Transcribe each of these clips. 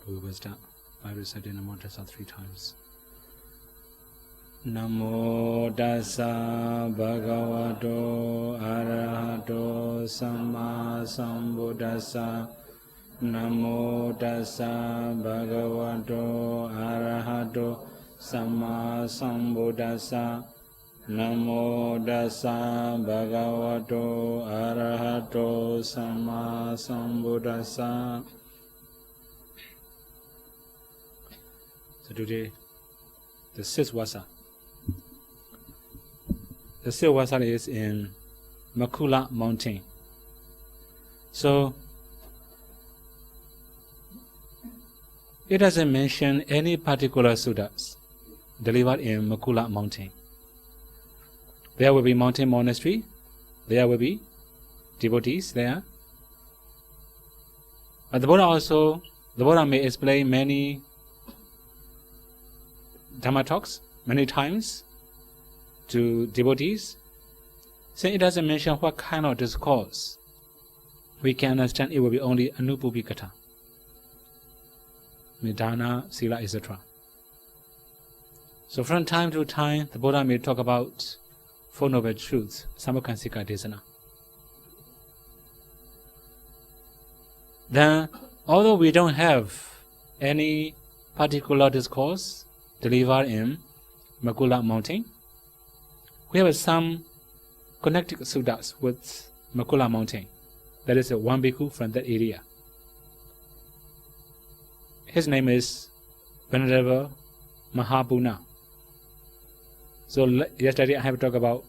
We will start by reciting Namo Tassa 3 times. Namo Tassa Bhagavato Arahato Samma Sambuddhassa. Namo Tassa Bhagavato Arahato Samma Sambuddhassa. Namo Tassa Bhagavato Arahato Samma Sambuddhassa. So today, the sixth Vassa. The sixth Vassa is in Makula mountain. So it doesn't mention any particular suttas delivered in Makula mountain. There will be mountain monastery, there will be devotees there. But the Buddha may explain many Dhamma talks many times to devotees. Since it doesn't mention what kind of discourse, we can understand it will be only Anupupikata, Dana, Sila, etc. So from time to time, the Buddha may talk about Four Noble Truths, Samukhansika Desana. Then, although we don't have any particular discourse delivered in Makula mountain, we have some connected suttas with Makula mountain. That is one bhikkhu from that area. His name is Venerable Mahabuna. So yesterday I have talked about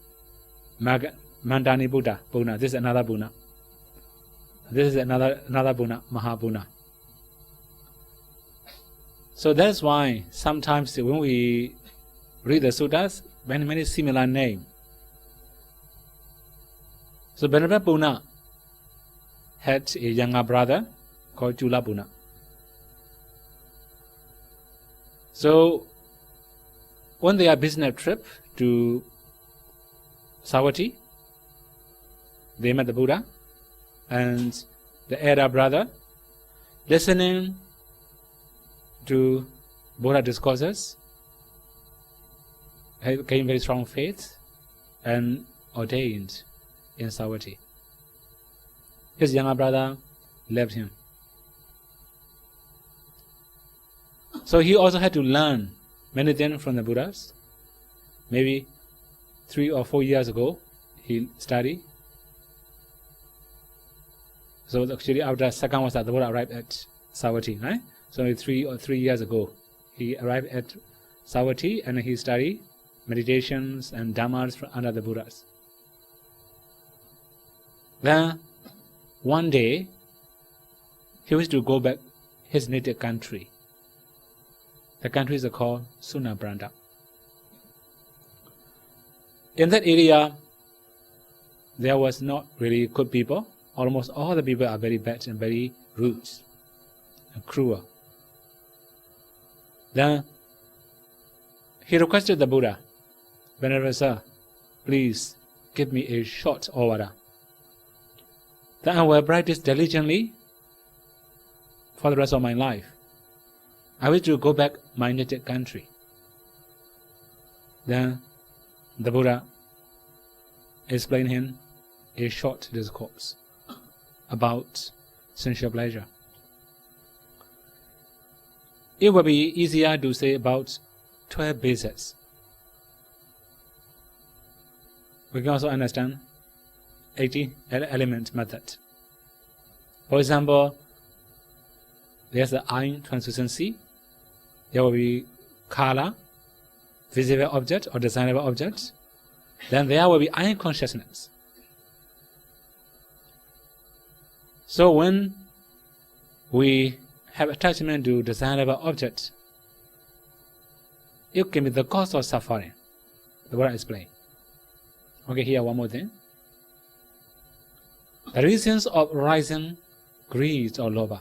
Mandani Buddha. This is another Buddha. This is another Buddha, Mahabuna. So that's why sometimes when we read the suttas, many similar names. So Venerable Buddha had a younger brother called Chula Buddha. So on their business trip to Savatthi, they met the Buddha and the elder brother, listening to Buddha discourses, gained very strong faith and ordained in Savatthi. His younger brother left him. So he also had to learn many things from the Buddhas. Maybe 3 or 4 years ago, he studied. So actually after second Vassa, the Buddha arrived at Savatthi, right? So 3 years ago, he arrived at Savatthi and he studied meditations and dhammas under the Buddhas. Then one day, he wished to go back his native country. The country is called Sunabranda. In that area, there was not really good people. Almost all the people are very bad and very rude and cruel. Then he requested the Buddha, Venerable Sir, please give me a short order. Then I will practice diligently for the rest of my life. I wish to go back my native country. Then the Buddha explained him a short discourse about sensual pleasure. It will be easier to say about 12 bases. We can also understand 80 element method. For example, there's the eye translucency. There will be color, visible object or designable object. Then there will be eye consciousness. So when we have attachment to designable object, it can be the cause of suffering. The Buddha explained. Okay, here one more thing. The reasons of rising greed or lobha,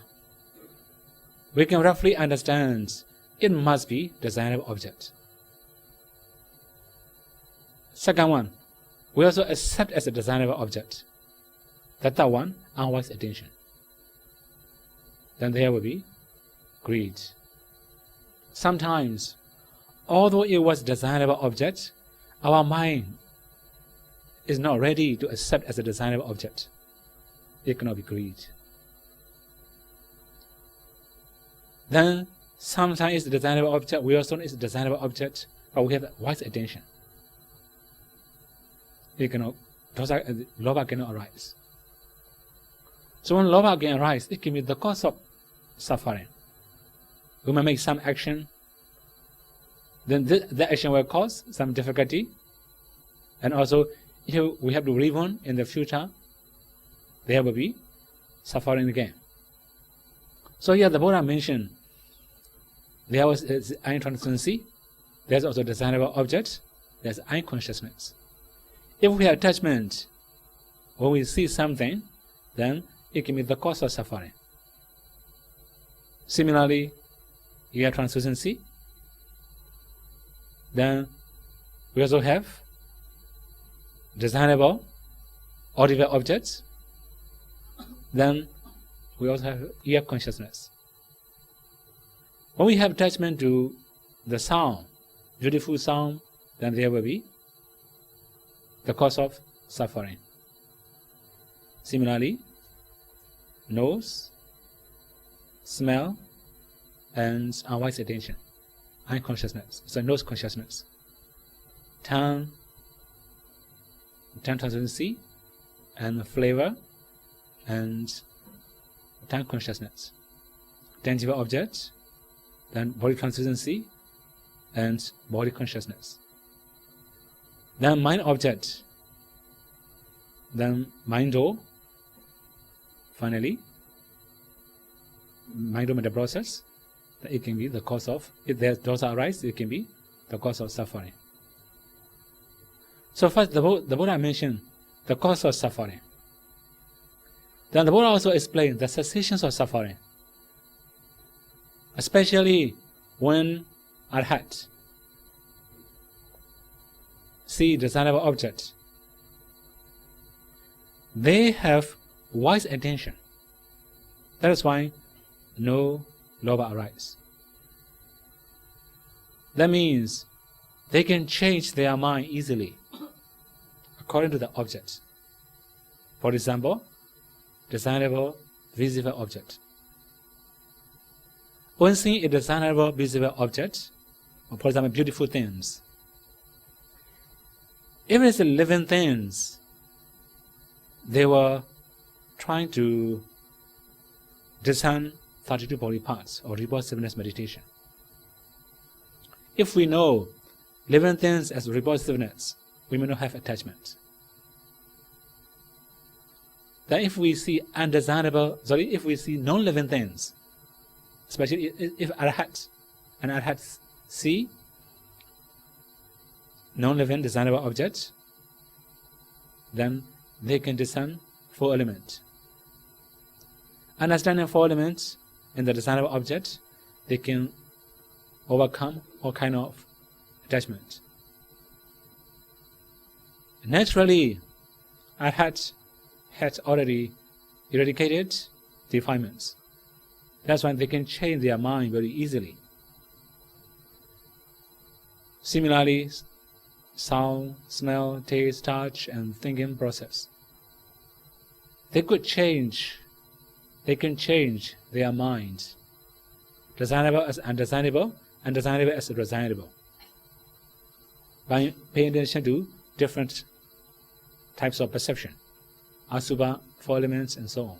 we can roughly understand it must be desirable object. Second one, we also accept as a desirable object. The third one, unwise attention. Then there will be greed. Sometimes, although it was a desirable object, our mind is not ready to accept as a desirable object. It cannot be greed. Then, sometimes it's a desirable object, we also know it's a desirable object, but we have wise attention. It cannot, lobha cannot arise. So when lobha can arise, it can be the cause of suffering. We may make some action, then the action will cause some difficulty, and also if we have to reborn in the future, there will be suffering again. So here the Buddha mentioned there was intranscendency, there's also desirable object, there's unconsciousness. If we have attachment, when we see something, then it can be the cause of suffering. Similarly, you have translucency. Then we also have desirable, audible objects. Then we also have ear consciousness. When we have attachment to the sound, beautiful sound, then there will be the cause of suffering. Similarly, nose, smell, and unwise attention, unconsciousness, so nose consciousness. Tongue translucency, and flavor, and tongue consciousness. Tangible objects, then body translucency, and body consciousness. Then mind object, then mind-o, finally, mind-o mental process, that it can be the cause of, if there's dosa arise, it can be the cause of suffering. So first the Buddha mentioned the cause of suffering. Then the Buddha also explained the cessations of suffering, especially when Arhat see desirable object. They have wise attention. That is why no lobha arises. That means they can change their mind easily according to the object. For example, desirable visible object. When seeing a desirable visible object, or for example beautiful things, if it's living things, they were trying to discern 32 body parts or repulsiveness meditation. If we know living things as repulsiveness, we may not have attachment. Then if we see if we see non-living things, especially if Arhats see non-living desirable objects, then they can discern 4 elements. Understanding 4 elements in the desirable object, they can overcome all kind of attachment. Naturally, Arhat had already eradicated defilements. That's why they can change their mind very easily. Similarly, sound, smell, taste, touch, and thinking process. They can change their minds. Desirable as undesirable, undesirable as desirable. By paying attention to different types of perception, asubha, 4 elements, and so on.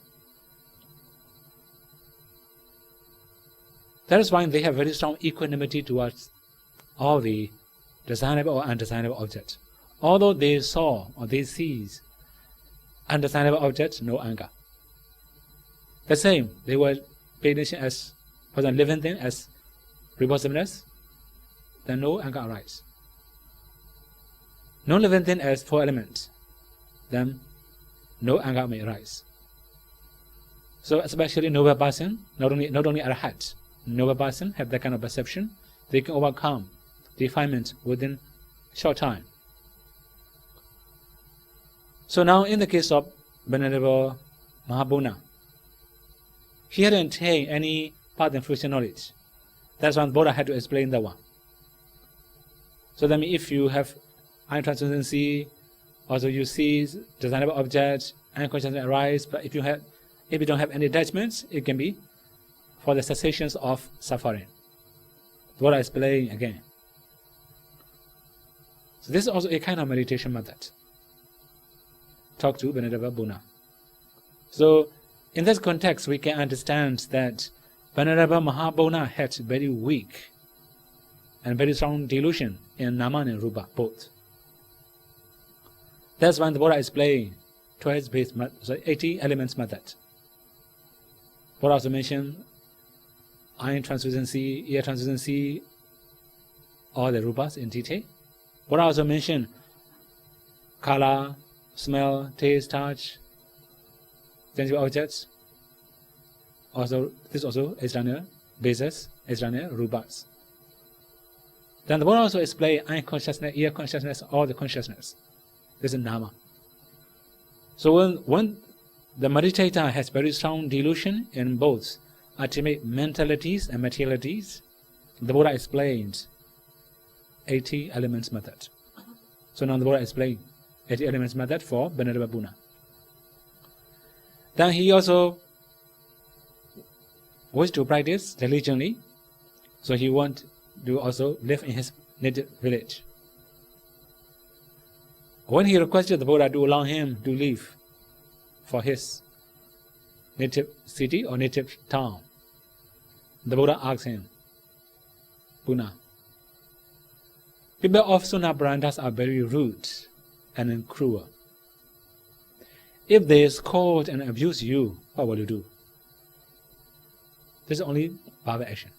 That is why they have very strong equanimity towards all the desirable or undesirable objects. Although they saw or they see undesirable objects, no anger. The same, they will pay attention as, for the living thing, as repulsiveness, then no anger arises. No living thing as 4 elements, then no anger may arise. So especially noble person, not only Arhat, noble person have that kind of perception, they can overcome defilement within a short time. So now in the case of Venerable Mahabuna, he hadn't taken any path and fruition knowledge. That's why Buddha had to explain that one. So that means if you have untranscendency, also you see desirable objects, unconsciousness arise, but if you don't have any attachments, it can be for the cessations of suffering. What I explain again. So this is also a kind of meditation method. Talk to Venerable Buddha. So in this context, we can understand that Venerable Mahabodha had very weak and very strong delusion in Nama and Rupa both. That's why the Buddha explained twice-based 80 elements method. Buddha also mentioned eye translucency, ear translucency, all the rupas in detail. Buddha also mentioned color, smell, taste, touch, sensible objects. Also, this also external basis, external rupas. Then the Buddha also explained eye consciousness, ear consciousness, all the consciousness. This is Nama. So when the meditator has very strong delusion in both ultimate mentalities and materialities, the Buddha explains 80 elements method. So now the Buddha explained 80 elements method for Venerable Buddha. Then he also wished to practice diligently, so he wanted to also live in his native village. When he requested the Buddha to allow him to live for his native city or native town, the Buddha asked him, Buddha, people of Sunabrandas are very rude and cruel. If they scold and abuse you, what will you do? This is only Bhava action.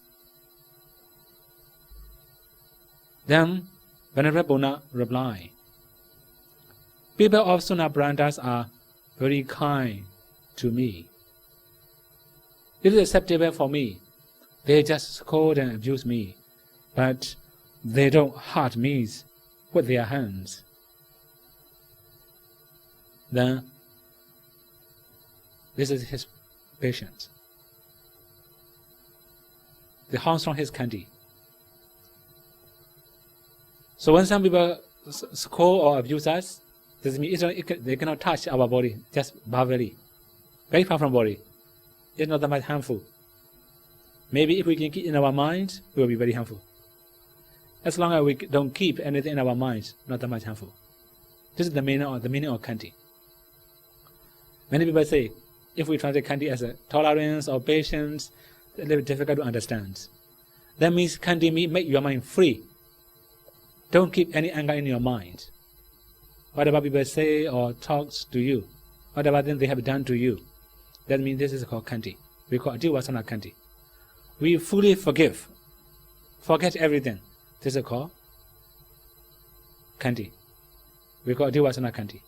Then Venerable Buddha replied, people of Sunabrandas are very kind to me. It is acceptable for me. They just scold and abuse me, but they don't hurt me with their hands. Then, this is his patience. The how strong his candy. So when some people scold or abuse us, this means they cannot touch our body, just verbally, very far from body. It's not that much harmful. Maybe if we can keep in our mind, it will be very harmful. As long as we don't keep anything in our minds, not that much harmful. This is the meaning of kanti. Many people say, if we translate kanti as a tolerance or patience, it's a little bit difficult to understand. That means kanti means make your mind free. Don't keep any anger in your mind. Whatever people say or talks to you, whatever thing they have done to you, that means this is called kanti. We call it Adivasana kanti. We fully forgive, forget everything. This is called kanti. We call it Adivasana kanti.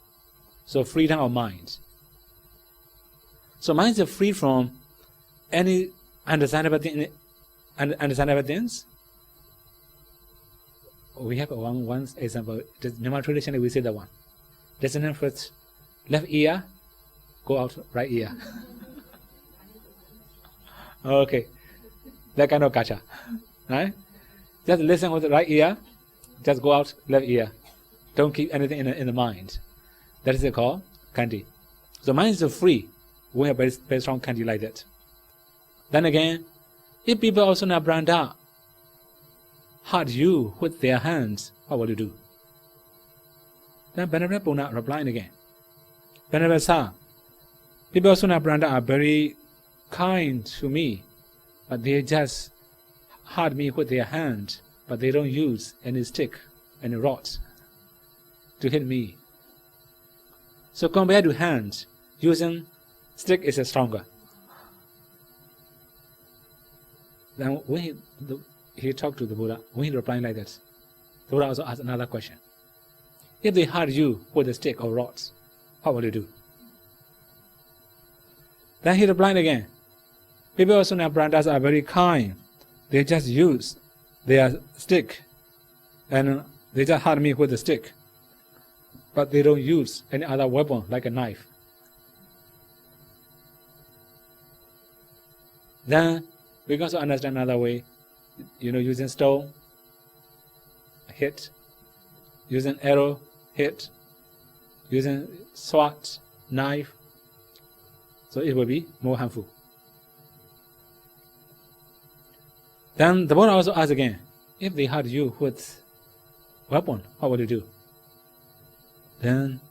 So freedom of mind. So mind is free from any understandable things. We have one example. The Myanmar tradition, we say that one. Listen first, left ear, go out right ear. Okay, that kind of kacha, right? Just listen with the right ear, just go out left ear. Don't keep anything in the mind. That is called kanti. So mind is free. We have very strong kanti like that. Then again, if people also not branda hurt you with their hands, what will you do? Then Venerable Buddha replied again. Venerable Sir, people of Sunabranda are very kind to me, but they just hurt me with their hands, but they don't use any stick, any rods to hit me. So compared to hands, using stick is stronger. Then when he talked to the Buddha, when he replied like that, the Buddha also asked another question. If they hurt you with a stick or rods, what will you do? Then he replied again, people of Sunabrandas are very kind. They just use their stick and they just hurt me with a stick. But they don't use any other weapon like a knife. Then We can also understand another way, using stone, hit, using arrow, hit, using sword, knife. So it will be more harmful. Then the Buddha also asks again, if they hurt you with weapon, what would you do? Then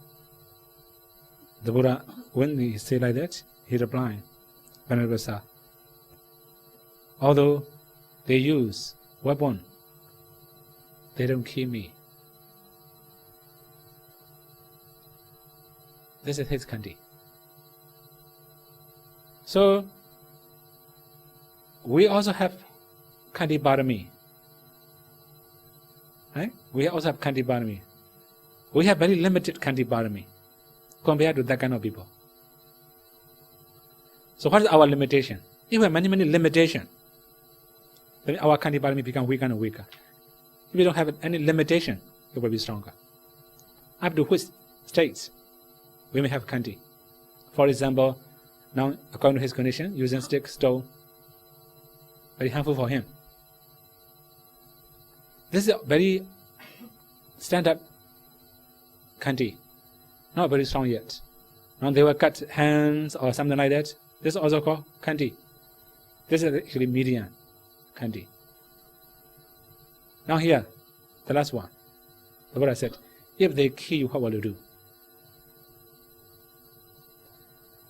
the Buddha, when he say like that, he replied, Venerable Sir, although they use weapon, they don't kill me. This is his kanti. So we also have kanti barami. Right? We also have kanti barami. We have very limited kanti barami compared to that kind of people. So what is our limitation? If we have many limitations, then our kanti barami become weaker and weaker. If we don't have any limitation, it will be stronger. Up to which states we may have kanti? For example, now according to his condition, using stick, stone, very harmful for him. This is a very stand-up kanti, not very strong yet. Now they will cut hands or something like that. This is also called kanti. This is actually median kanti. Now here, the last one. The Buddha said, if they kill you, what will you do?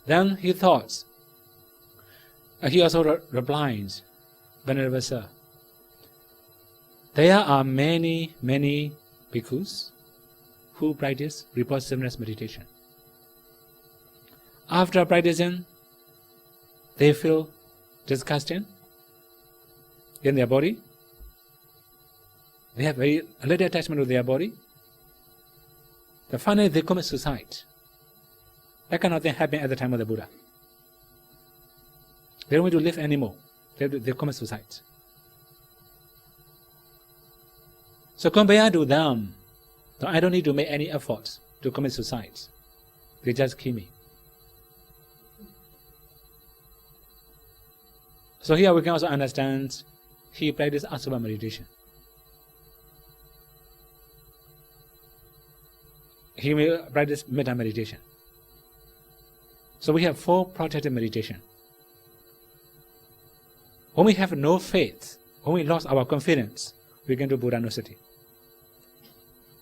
Then he thought, he also replies, Venerable Sir, there are many bhikkhus who practice repositiveness meditation. After practicing, they feel disgusting in their body. They have very little attachment to their body. Then finally they commit suicide. That kind of thing happened at the time of the Buddha. They don't want to live anymore. They commit suicide. So compared to them, I don't need to make any effort to commit suicide. They just kill me. So here we can also understand he practiced Asubha meditation. He may practice metta meditation. So we have 4 protective meditation. When we have no faith, when we lost our confidence, we can do Buddhanussati.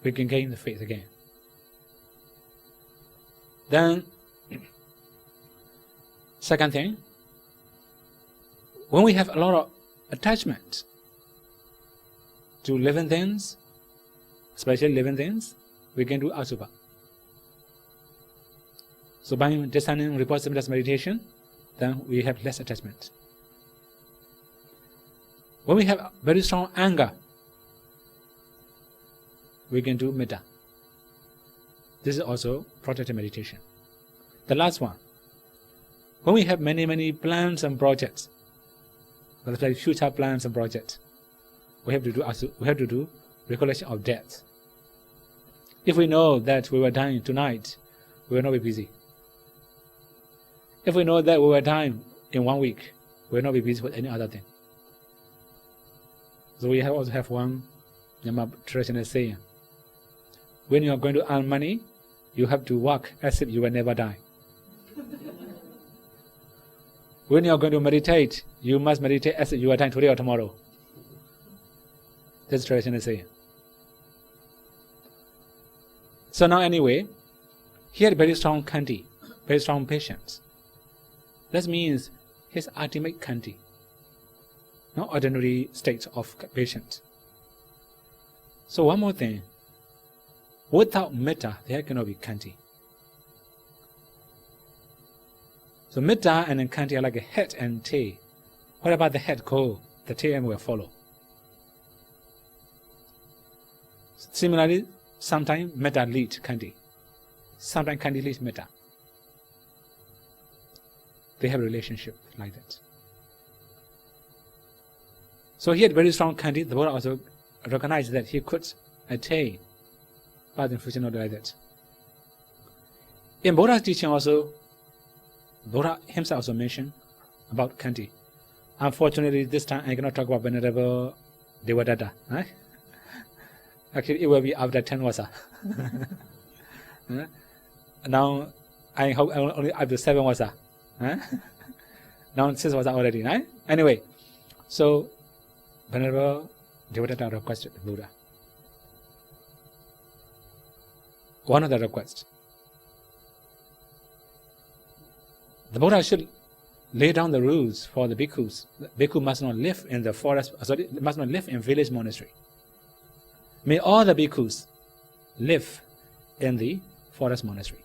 We can gain the faith again. Then, second thing, when we have a lot of attachment to living things, especially living things, we can do Asubha. So by discerning repositiveness meditation, then we have less attachment. When we have very strong anger, we can do metta. This is also protective meditation. The last one, when we have many plans and projects, like future plans and projects, we have to do recollection of death. If we know that we were dying tonight, we will not be busy. If we know that we were dying in 1 week, we will not be busy with any other thing. So we also have one traditional saying: when you are going to earn money, you have to work as if you will never die. When you are going to meditate, you must meditate as if you are dying today or tomorrow. That's traditional saying. So now anyway, he had very strong kanti, very strong patience. That means his ultimate kanti, not ordinary state of patience. So one more thing, without metta, there cannot be kanti. So metta and kanti are like a head and tail. What about the head go, the tail will follow. Similarly, sometimes metta leads kanti. Sometimes kanti leads metta. They have a relationship like that. So he had very strong kanti. The Buddha also recognized that he could attain path in future, not like that. In Buddha's teaching also, Buddha himself also mentioned about kanti. Unfortunately, this time I cannot talk about Venerable Devadatta. Right? Actually, it will be after 10 Vassa. Now, I hope only after 7 Vassa. Now 6 Vassa already. Right? Anyway, so Venerable Devadatta requested the Buddha. One of the requests, the Buddha should lay down the rules for the bhikkhus. The bhikkhu must not live in the forest, must not live in village monastery. May all the bhikkhus live in the forest monastery.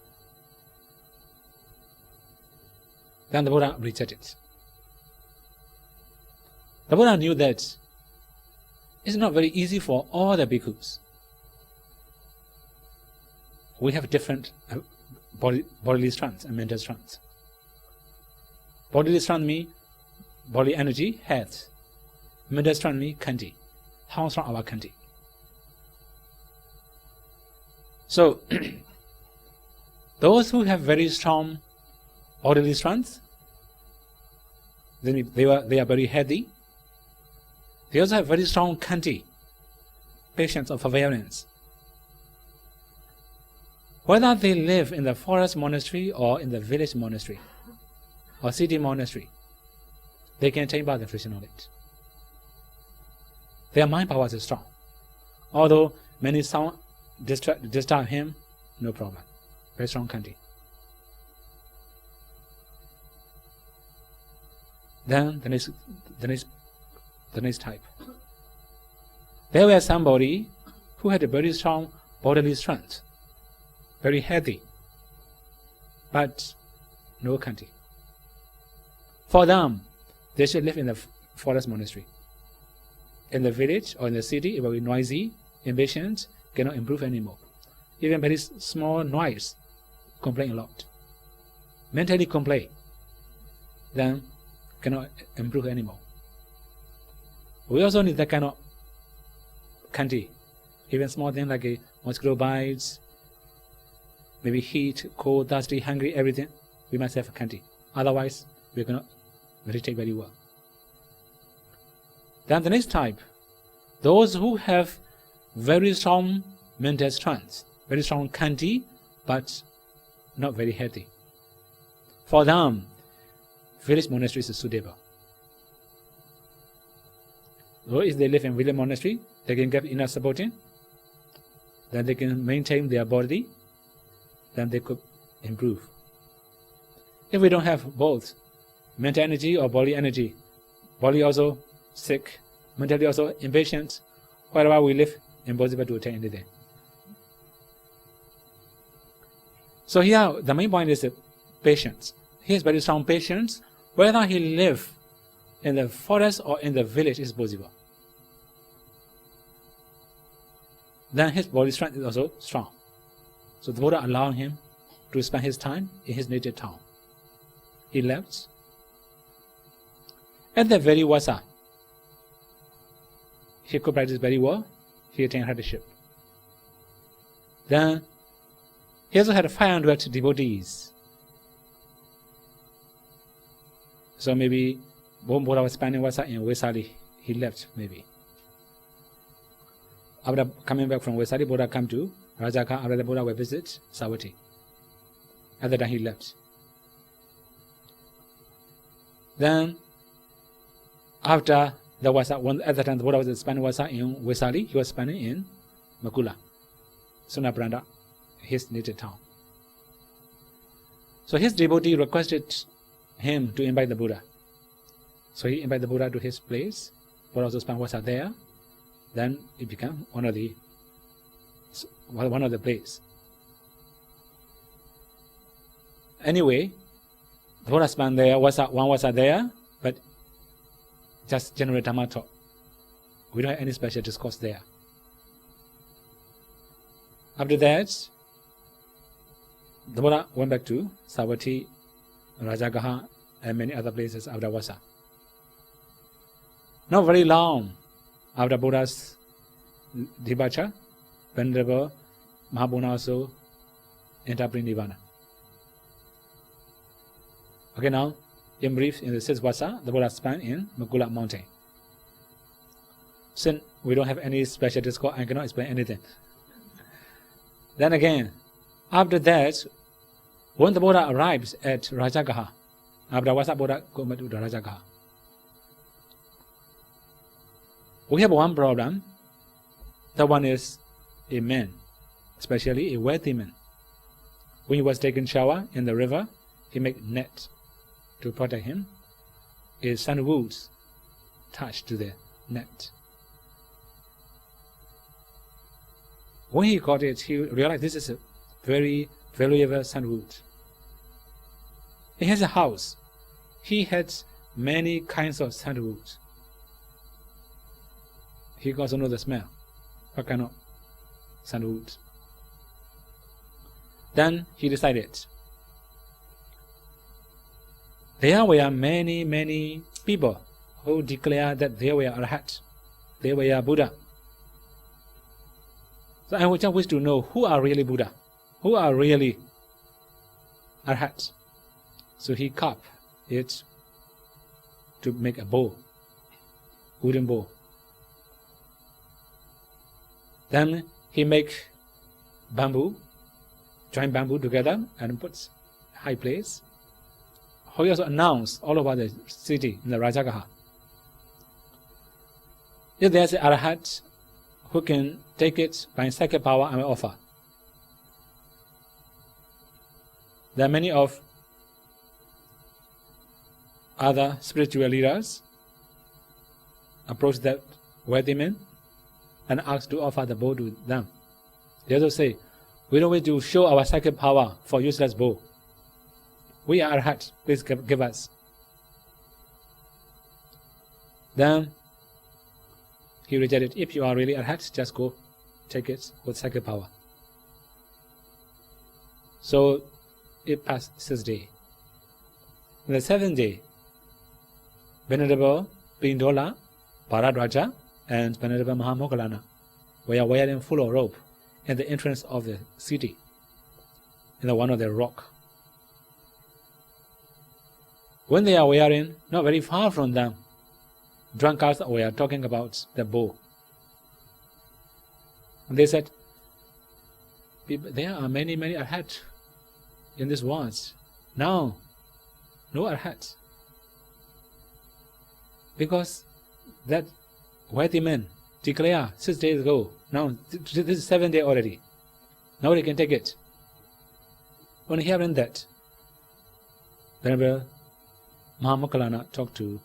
Then the Buddha rejected. The Buddha knew that it's not very easy for all the bhikkhus. We have different bodily strengths and mental strengths. Bodily strength means body energy, health. Mental strength means kanti. How strong our kanti? So, those who have very strong bodily strength, then they are very healthy. They also have very strong kanti, patience or forbearance. Whether they live in the forest monastery or in the village monastery or city monastery, they can attain Bhagavad Krishna knowledge. Their mind powers is strong. Although many sound disturb him, no problem. Very strong kanti. Then the next type. There was somebody who had a very strong bodily strength, very healthy, but no kanti. For them, they should live in the forest monastery. In the village or in the city, it will be noisy, impatient, cannot improve anymore. Even very small noise, complain a lot. Mentally complain, then cannot improve anymore. We also need that kind of kanti. Even small things like a mosquito bites, maybe heat, cold, thirsty, hungry, everything, we must have a kanti. Otherwise, we cannot meditate very well. Then the next type, those who have very strong mental strength, very strong kanti, but not very healthy. For them, village monastery is suitable. So if they live in village monastery, they can get enough supporting, then they can maintain their body, then they could improve. If we don't have both, mental energy or body energy, body also sick, mentally also impatient, wherever we live, impossible to attain anything. So here, the main point is patience. He has very strong patience. Whether he live in the forest or in the village is possible. Then his body strength is also strong. So the Buddha allowed him to spend his time in his native town. He left. At the very Vassa, he could practice very well. He attained headship. Then he also had 500 devotees. So maybe when Buddha was spending Vassa in Vesali, he left maybe. After coming back from Vesali, Buddha come to Rajaka. After the Buddha will visit Savatthi. At that time he left. Then after the Vassa, at the time the Buddha was spending Vassa in Vesali, he was spending in Makula, Sunapranda, his native town. So his devotee requested him to invite the Buddha. So he invited the Buddha to his place. Buddha also spent Vassa there. Then it became one of the place. Anyway, the Buddha spent there one Vassa there, but just general Dhamma talk. We don't have any special discourse there. After that, the Buddha went back to Savatthi, Rajagaha, and many other places after Vassa. Not very long after Buddha's departure, Venerable Mahabuna also entered Nirvana. Okay, now In brief, in the sixth Vassa, the Buddha spent in Magula mountain. Since we don't have any special discourse, I cannot explain anything. Then again, after that, when the Buddha arrives at Rajagaha, after Vassa Buddha goes to the Rajagaha, we have one problem. That one is a man, especially a wealthy man. When he was taking shower in the river, he made net to protect him. His sandalwoods attached to the net. When he got it, he realized this is a very valuable sandalwood. In his house, he had many kinds of sandalwood. He also knows the smell. What kind of sandalwood? Then he decided. There were many people who declared that they were Arhat, they were Buddha. So I would just wish to know who are really Buddha, who are really Arhat. So he carved it to make a bow, wooden bow. Then he make bamboo, join bamboo together and puts high place. He also announced all over the city in the Rajagaha. If there's an Arhat who can take it by psychic power, I will offer. There are many of other spiritual leaders approach that wealthy men and ask to offer the bow to them. They also say, we don't want to show our psychic power for useless bow. We are Arhat, please give us. Then he rejected, if you are really Arhat, just go take it with psychic power. So it passed 6th day. On the 7th day, Venerable Pindola, Bharadwaja, and Venerable Mahamoggallana were wearing full of robe at the entrance of the city, in the one of the rock. When they are wearing, not very far from them, drunkards were talking about the bow. And they said, there are many Arhat in this world. Now, no Arhat. Because that wealthy man declared 6 days ago, now this is 7th day already. Nobody can take it. When hearing that, Venerable Mahamoggallana talked to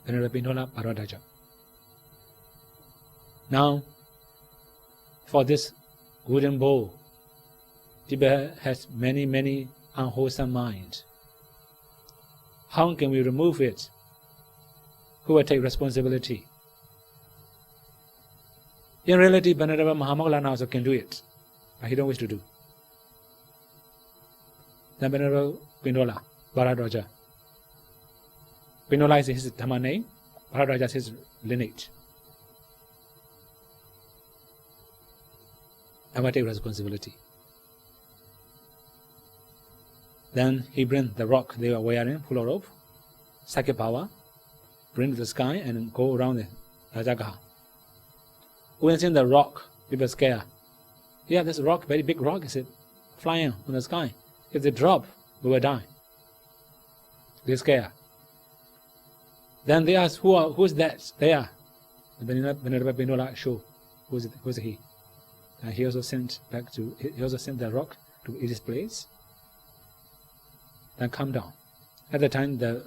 Venerable Pindola Bharadwaja. Now, for this wooden bow, people has many unwholesome minds. How can we remove it? Who will take responsibility? In reality, Venerable Mahamoggallana also can do it, but he don't wish to do. Then Venerable Pindola Bharadwaja. Pindola is his Dhamma name, Bharadwaja is his lineage. I will take responsibility. Then he brings the rock they were wearing, full of rope, psychic power, bring to the sky and go around the Rajagaha. When seeing the rock, people scare. Yeah, this rock, very big rock, is it flying on the sky? If they drop, we will die. They scare. Then they ask, who's that there? Venerable Pindola show who's he. And he also sent the rock to its place. Then come down. At the time, the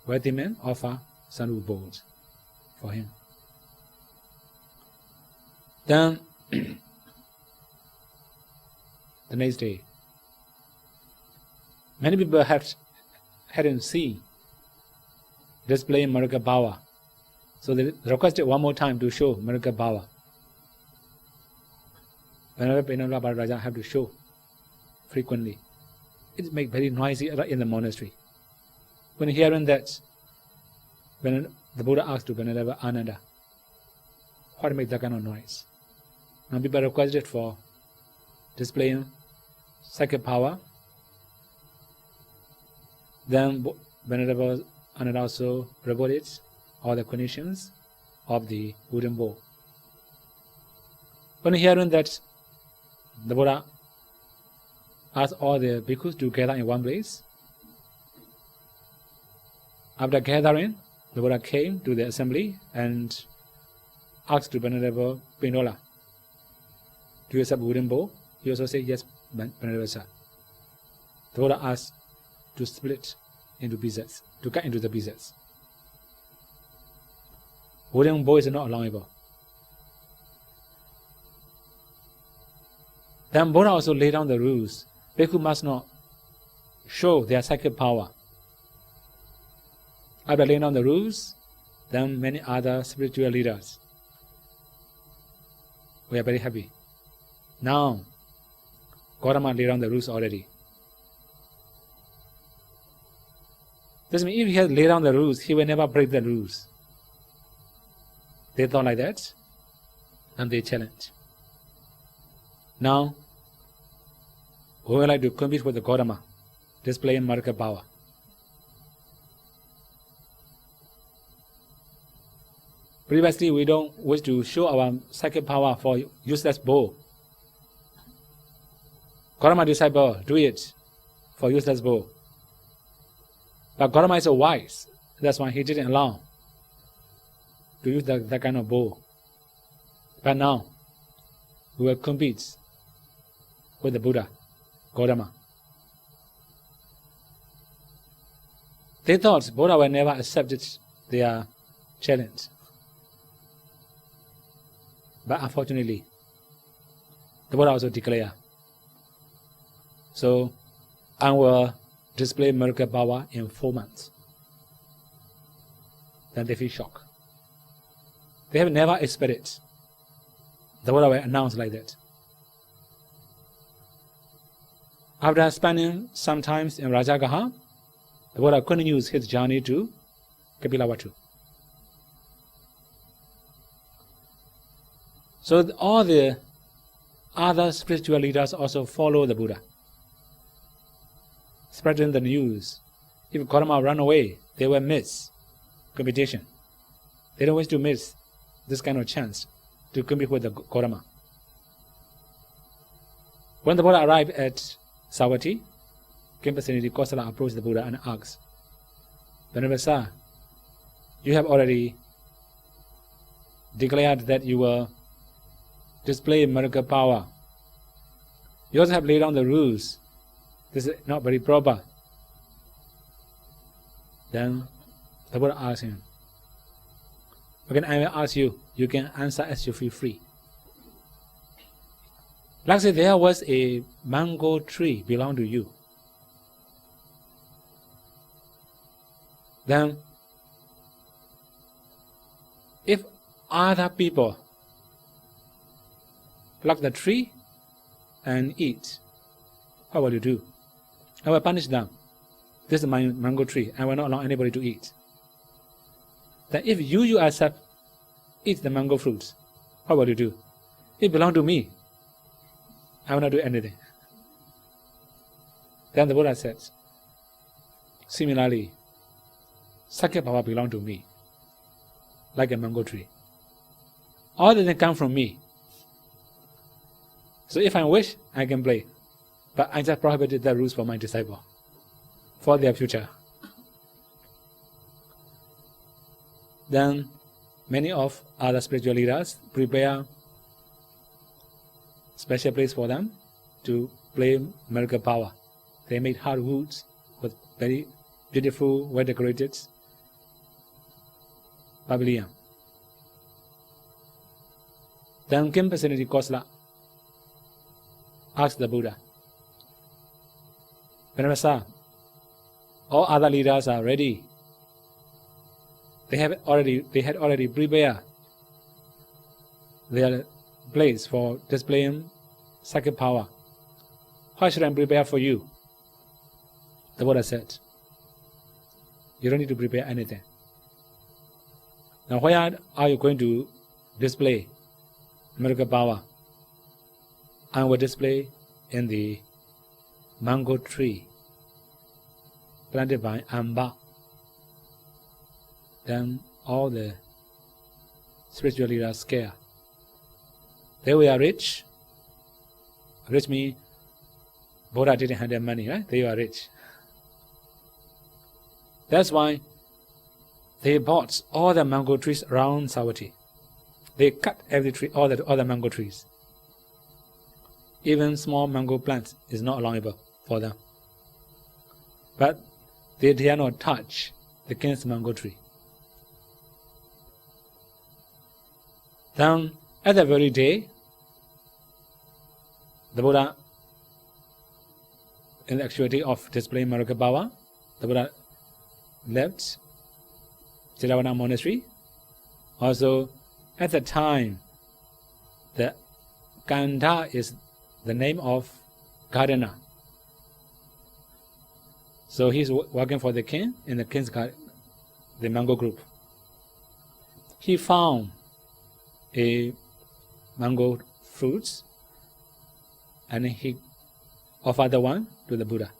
wealthy man offer sandalwood bowls for him. Then the next day, many people hadn't seen displaying miracle power, so they requested one more time to show miracle power. Venerable Pindola Bharadwaja have to show frequently. It makes very noisy in the monastery. When hearing that, when the Buddha asked to Venerable Ananda, what makes that kind of noise? Now people requested for displaying psychic power. Then venerable and also rewarded all the conditions of the wooden bowl. When hearing that, the Buddha asked all the bhikkhus to gather in one place. After gathering, the Buddha came to the assembly and asked the Venerable Pindola, "Do you accept wooden bowl?" He also said, "Yes, Venerable sir." The Buddha asked to split into pieces, to cut into the pieces. Wooden bowl is not allowable. Then Buddha also laid down the rules. Bhikkhu must not show their psychic power. After laying down the rules, then many other spiritual leaders were very happy. Now, Gautama laid down the rules already. This means if he had laid down the rules, he will never break the rules. They thought like that, and they challenged. Now, we would like to compete with the Gautama, displaying Marika power. Previously, we don't wish to show our psychic power for useless bowl. Gautama disciple do it for useless bowl. But Gautama is so wise, that's why he didn't allow to use that kind of bowl. But now, we will compete with the Buddha, Gautama. They thought Buddha will never accept their challenge. But unfortunately, the Buddha also declared, so I will display miracle power in 4 months. Then they feel shocked. They have never expected the Buddha will announce like that. After spending some time in Rajagaha, the Buddha continues his journey to Kapilavatthu. So all the other spiritual leaders also follow the Buddha, spreading the news. If Gautama run away, they will miss competition. They don't wish to miss this kind of chance to compete with the Gautama. When the Buddha arrived at Savatthi, Kimpaseniti Kosala approached the Buddha and asked, "Venerable sir, you have already declared that you will display miracle power. You also have laid down the rules. This is not very proper." Then the Buddha asked him, "Again, I will ask you. You can answer as you feel free. Let's say there was a mango tree belong to you. Then, if other people pluck the tree and eat, what will you do?" "I will punish them. This is my mango tree. I will not allow anybody to eat." "Then if you yourself eat the mango fruits, what will you do?" "It belongs to me. I will not do anything." Then the Buddha said, "Similarly, Sakya power belongs to me, like a mango tree. All the things come from me. So if I wish, I can play. But I just prohibited the rules for my disciple, for their future." Then many of other spiritual leaders prepare special place for them to play miracle power. They made hardwoods with very beautiful, well-decorated pavilion. Then Kimpaseniti Kosala asked the Buddha, "Venerable sir, all other leaders are ready. They had already prepared their place for displaying psychic power. Why should I prepare for you?" The Buddha said, "You don't need to prepare anything. Now where are you going to display miracle power? I will display in the mango tree planted by Amba then all the spiritual leaders scared. They were rich. Rich means Buddha didn't have their money, right? They were rich. That's why they bought all the mango trees around Savatthi. They cut every tree, all the mango trees. Even small mango plants is not allowable for them. But they dare not touch the king's mango tree. Then, at that very day, the Buddha, in the activity of displaying miracle power, the Buddha left Chidavana monastery. Also, at the time, the Kanda is the name of gardener. So he's working for the king in the king's garden, the mango group. He found a mango fruits and he offered the one to the Buddha.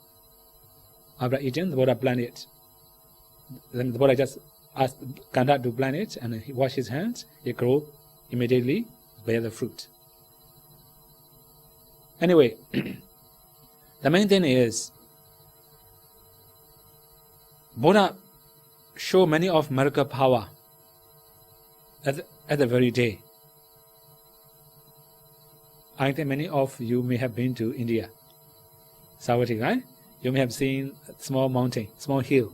After eating, the Buddha planted it. Then the Buddha just asked Kanda to plant it, and he washed his hands. It grew immediately, bear the fruit. Anyway, the main thing is Buddha showed many of miracle power at the very day. I think many of you may have been to India, Savatthi, right? You may have seen a small mountain, small hill.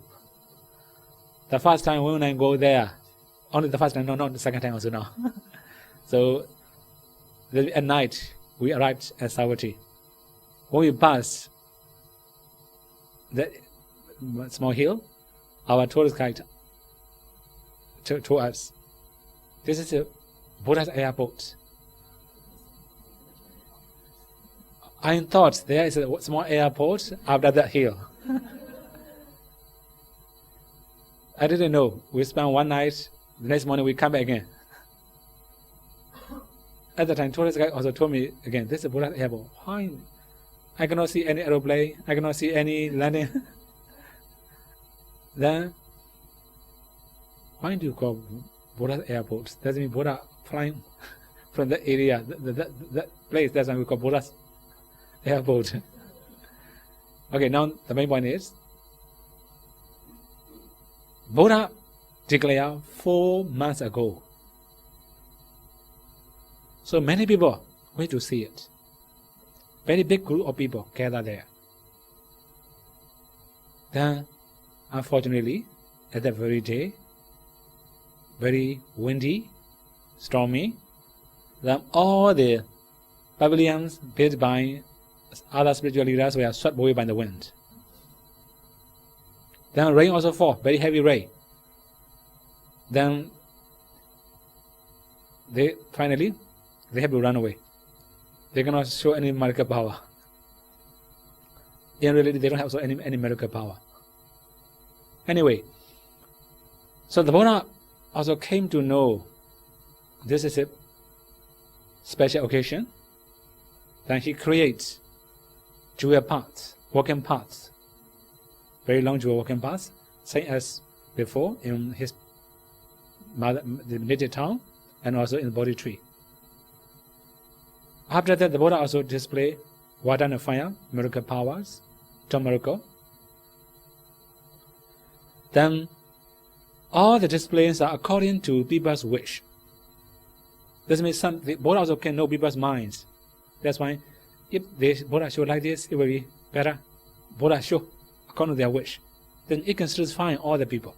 The first time when I go there, only the first time, no, not the second time also now. So at night we arrived at Savatthi. When we passed that small hill, our tourist guide told us, this is a Buddha's airport. I thought there is a small airport after that hill. I didn't know. We spent one night. The next morning we come back again. At the time, tourist guide also told me again, this is Buddha's airport. Why? I cannot see any aeroplane. I cannot see any landing. Then, why do you call Buddha's airport? Doesn't mean Buddha flying from that area, that place. That's why we call Buddha's airport. Okay, now the main point is, Buddha declared 4 months ago. So many people went to see it. Very big group of people gathered there. Then, unfortunately, at that very day, very windy, stormy, then all the pavilions built by other spiritual leaders were swept away by the wind. Then rain also fall, very heavy rain. Then they have to run away. They cannot show any miracle power. In reality, they don't have any miracle power. Anyway, so the Buddha also came to know this is a special occasion. Then he creates jewel paths, walking paths, very long jewel walking paths, same as before in his the native town and also in the Bodhi tree. After that, the Buddha also displayed water and fire, miracle powers, 2 miracles. Then all the displays are according to people's wish. This means the Buddha also can know people's minds. That's why if the Buddha show like this, it will be better. Buddha show according to their wish. Then it can satisfy all the people.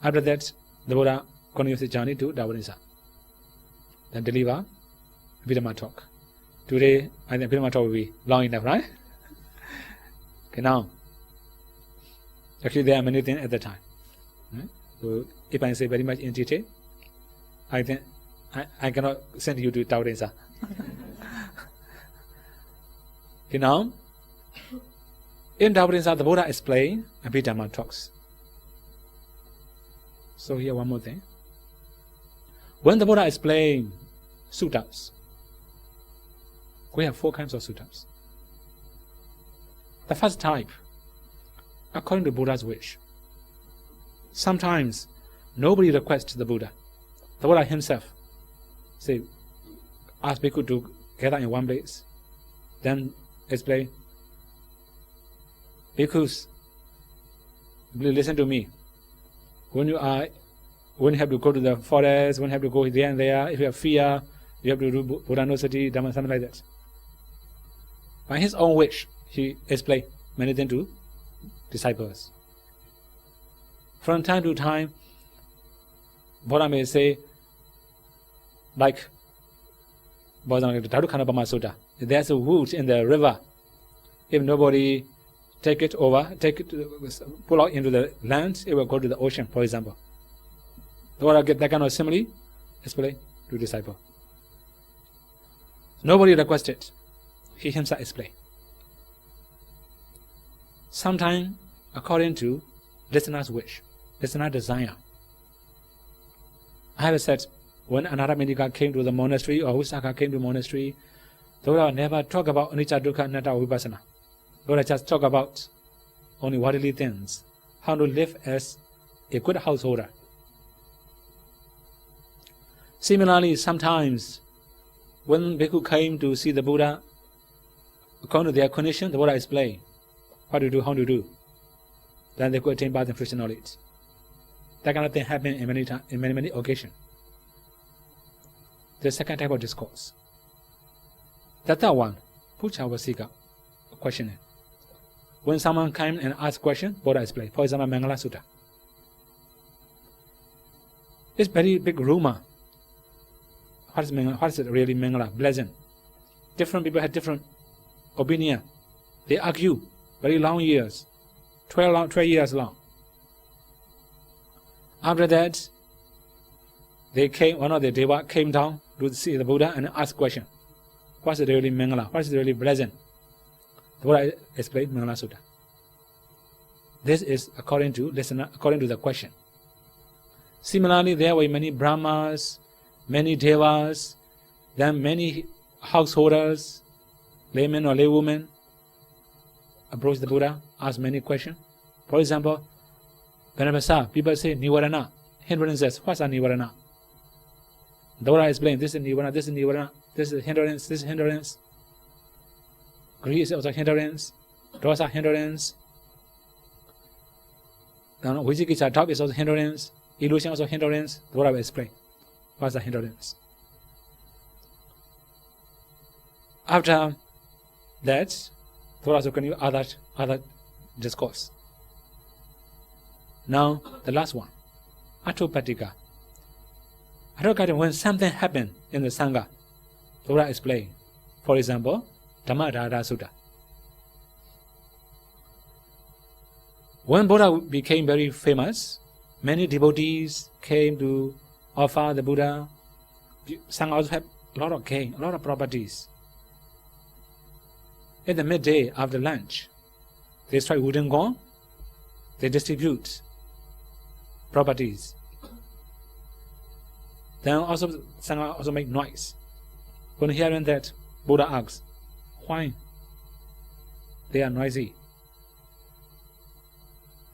After that, the Buddha continues the journey to Davanisa. Then deliver Abhidhamma talk. Today, I think Abhidhamma talk will be long enough, right? Okay, now, actually there are many things at the time. Right? So if I say very much in detail, I think I cannot send you to Davanisa. Okay, now, in Davanisa, the Buddha explained Abhidhamma talks. So here one more thing. When the Buddha explained suttas, we have 4 kinds of suttas. The first type, according to Buddha's wish. Sometimes nobody requests the Buddha. The Buddha himself ask people to gather in one place, then explain, bhikkhus, please listen to me. When you have to go to the forest, when you have to go there and there, if you have fear, you have to do Buddha Nusati, Dhamma, something like that. By his own wish, he explained many things to disciples. From time to time, Buddha may say, like, there's a wood in the river. If nobody pull out into the land, it will go to the ocean, for example. The Buddha get that kind of simile, explain to disciple. Nobody requested. He himself explained. Sometimes, according to listener's wish, listener's desire. I have said, when Anaramidika came to the monastery or Vassa came to the monastery, the Buddha never talk about anicca, dukkha, anatta, vipassana. The Buddha just talk about only worldly things, how to live as a good householder. Similarly, sometimes when bhikkhu came to see the Buddha, according to their condition, the Buddha explained what to do, how to do. Then they could attain birth and fruition knowledge. That kind of thing happened in many occasions. The second type of discourse. The third one, Pucha Vasika, questioning. When someone came and asked a question, Buddha explained. For example, Mangala Sutta. It's very big rumor. What is it really Mangala? Blessing. Different people have different opinion. They argue very long years, 12 years long. After that, one of the Deva came down to see the Buddha and asked question. What's the really Mangala? What is the really blessing? The Buddha explained Mangala Sutta. This is according to the question. Similarly, there were many Brahmas, many Devas, then many householders, laymen or laywomen, approached the Buddha, asked many questions. For example, Vassa, people say Nivarana, hindrances. What's a Nivarana? The Buddha explained, this is Nivarana, this is Nivarana, this is hindrance, this is hindrance. Greed is also hindrance, dosa hindrance. Vijikiccha, doubt is also hindrance, illusion also hindrance. The Buddha will explain what's the hindrance. After that, the Buddha also continue other discourse. Now, the last one, Atopatika. When something happened in the Sangha, the Buddha explained. For example, Dhammadhara Sutta. When Buddha became very famous, many devotees came to offer the Buddha. Sangha also had a lot of gain, a lot of properties. At the midday after lunch, they strike wooden gong, they distribute properties. Then also Sangha also make noise. When hearing that, Buddha asks, why? They are noisy.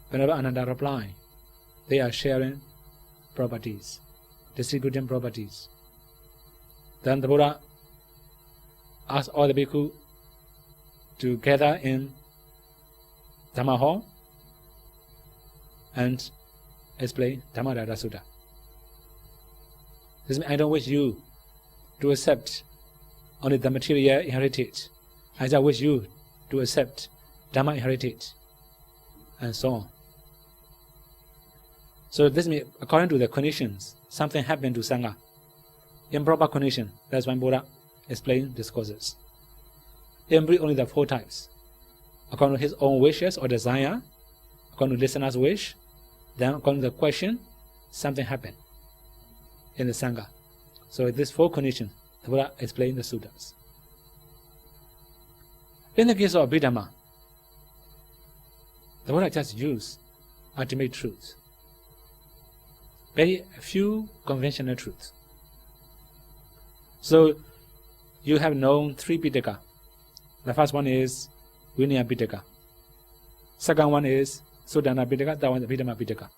Whenever Ananda replies, they are sharing properties, distributing properties. Then the Buddha asks all the bhikkhu to gather in Dhamma hall and explain Dhammadhara Sutta. This means I don't wish you to accept only the material inherited. I just wish you to accept Dhamma inherited, and so on. So this means according to the conditions, something happened to Sangha. Improper condition, that's why Buddha explained discourses. In brief, only the four types. According to his own wishes or desire, according to listener's wish, then according to the question, something happened in the Sangha. So these four conditions, the Buddha explained the suttas. In the case of Abhidhamma, the Buddha just used ultimate truth. Very few conventional truths. So you have known three Pitaka. The first one is Vinaya Pitaka. Second one is Sudana Pitaka. That one is Abhidhamma Pitaka.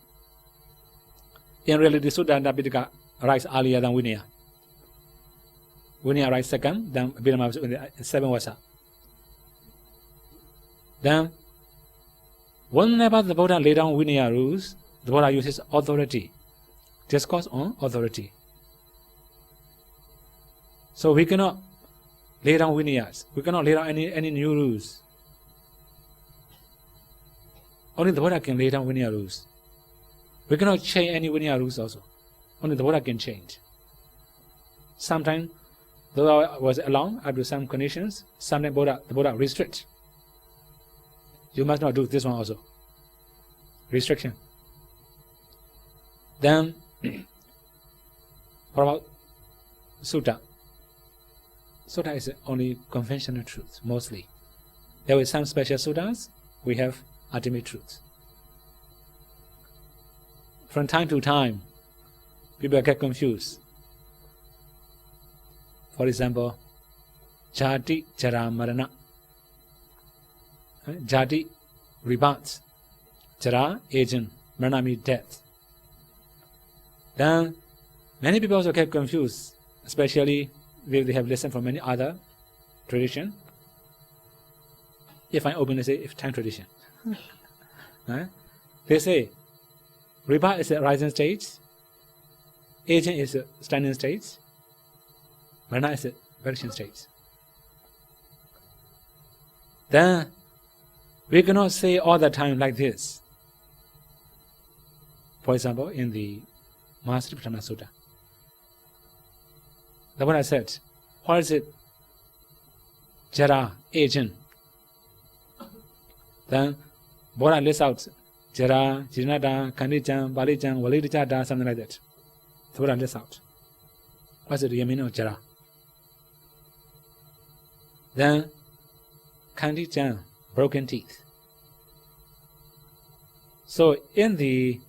In reality, Suddhanta Pitaka arrives earlier than Vinaya. Vinaya arrives second, then Abhidhamma 7 Vassa. Then, whenever the Buddha laid down Vinaya rules, the Buddha uses authority, discourse on authority. So we cannot lay down Vinayas. We cannot lay down any new rules. Only the Buddha can lay down Vinaya rules. We cannot change any Vinaya rules also. Only the Buddha can change. Sometimes the Buddha was allowed up to some conditions. Sometimes the Buddha restricts. You must not do this one also. Restriction. Then, what about Sutta? Sutta is only conventional truth, mostly. There were some special suttas, we have ultimate truth. From time to time, people get confused. For example, Jati Jara Marana. Jati, rebirth. Jara, aging. Marana means death. Then, many people also get confused, especially if they have listened from many other tradition. If I openly say, if time tradition. They say, rebirth is a rising state, aging is a standing state, Marana is a perishing state. Then, we cannot say all the time like this. For example, in the Mahasattipatthana Sutta, the Buddha said, what is it? Jara, aging. Then, Buddha lists out Jara, Jirnata, Kandijam, Balijam, Validijata, something like that. The Buddha lists out. What's the meaning of Jara? Then, Kandijam, broken teeth. So, in the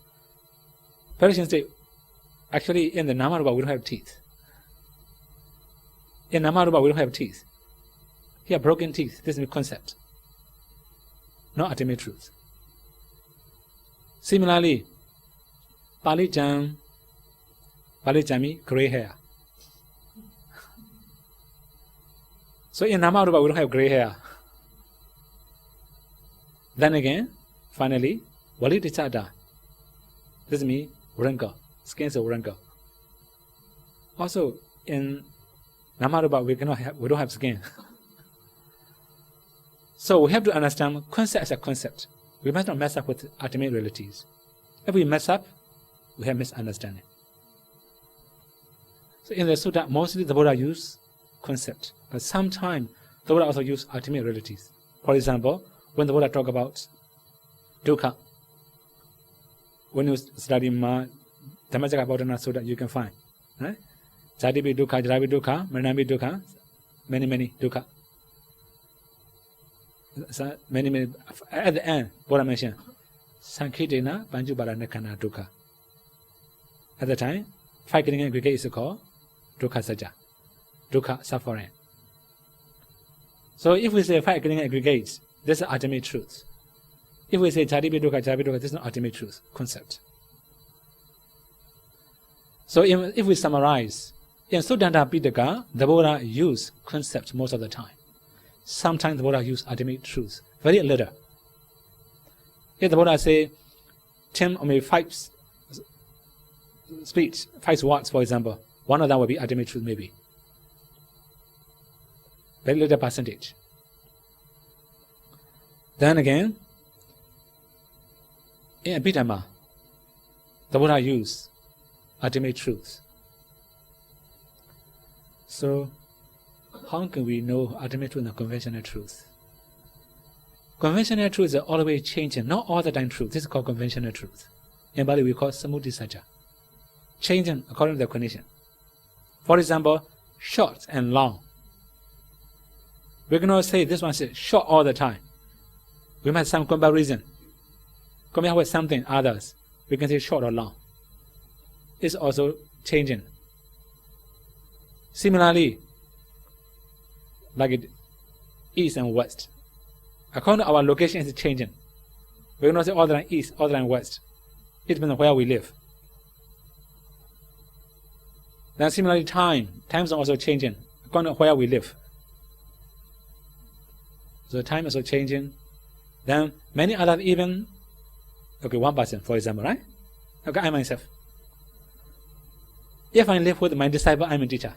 perishing state, actually in the Namarupa we don't have teeth. In Namarupa we don't have teeth. Here, broken teeth, this is a concept, not ultimate truth. Similarly, Palijam means gray hair. So in Namarupa we don't have gray hair. Then again, finally, Validicada. This means wrinkle, skin is a wrinkle. Also, in Namarupa we don't have skin. So we have to understand concept as a concept. We must not mess up with ultimate realities. If we mess up, we have misunderstanding. So in the Sutta, mostly the Buddha used concept, but sometimes the Buddha also used ultimate realities. For example, when the Buddha talk about dukkha, when you study Dhammacakkappavattana Sutta, you can find, right? Jatipi dukkha, jarapi dukkha, maranapi dukkha, many dukkha. So many. At the end, Buddha mentioned Sankhitena Panchupara Nikkana dukkha. At the time, 5 getting aggregate is called dukkha sajja, dukkha suffering. So if we say 5 getting aggregates, this is ultimate truth. If we say jatipi dukkha, this is not ultimate truth concept. So if we summarize, in Suddhanta Pitaka, the Buddha used concept most of the time. Sometimes the Buddha used ultimate truth, very little. If the Buddha say 10 or maybe 5 speech, 5 words, for example, one of them will be ultimate truth, maybe. Very little percentage. Then again, in Abhidhamma, the Buddha used ultimate truth. So, how can we know ultimate truth and conventional truth? Conventional truth is always changing, not all the time truth. This is called conventional truth. In Bali, we call samudhisajja. Changing according to the condition. For example, short and long. We cannot say this one is short all the time. We must have some comparison. Compare with something others. We can say short or long. It's also changing. Similarly, like east and west. According to our location is changing. We cannot say all the time east, all the time west. It depends on where we live. Then similarly, time is also changing according to where we live. So time is also changing. Then many other even, okay, one person, for example, right? Okay, I myself. If I live with my disciple, I'm a teacher.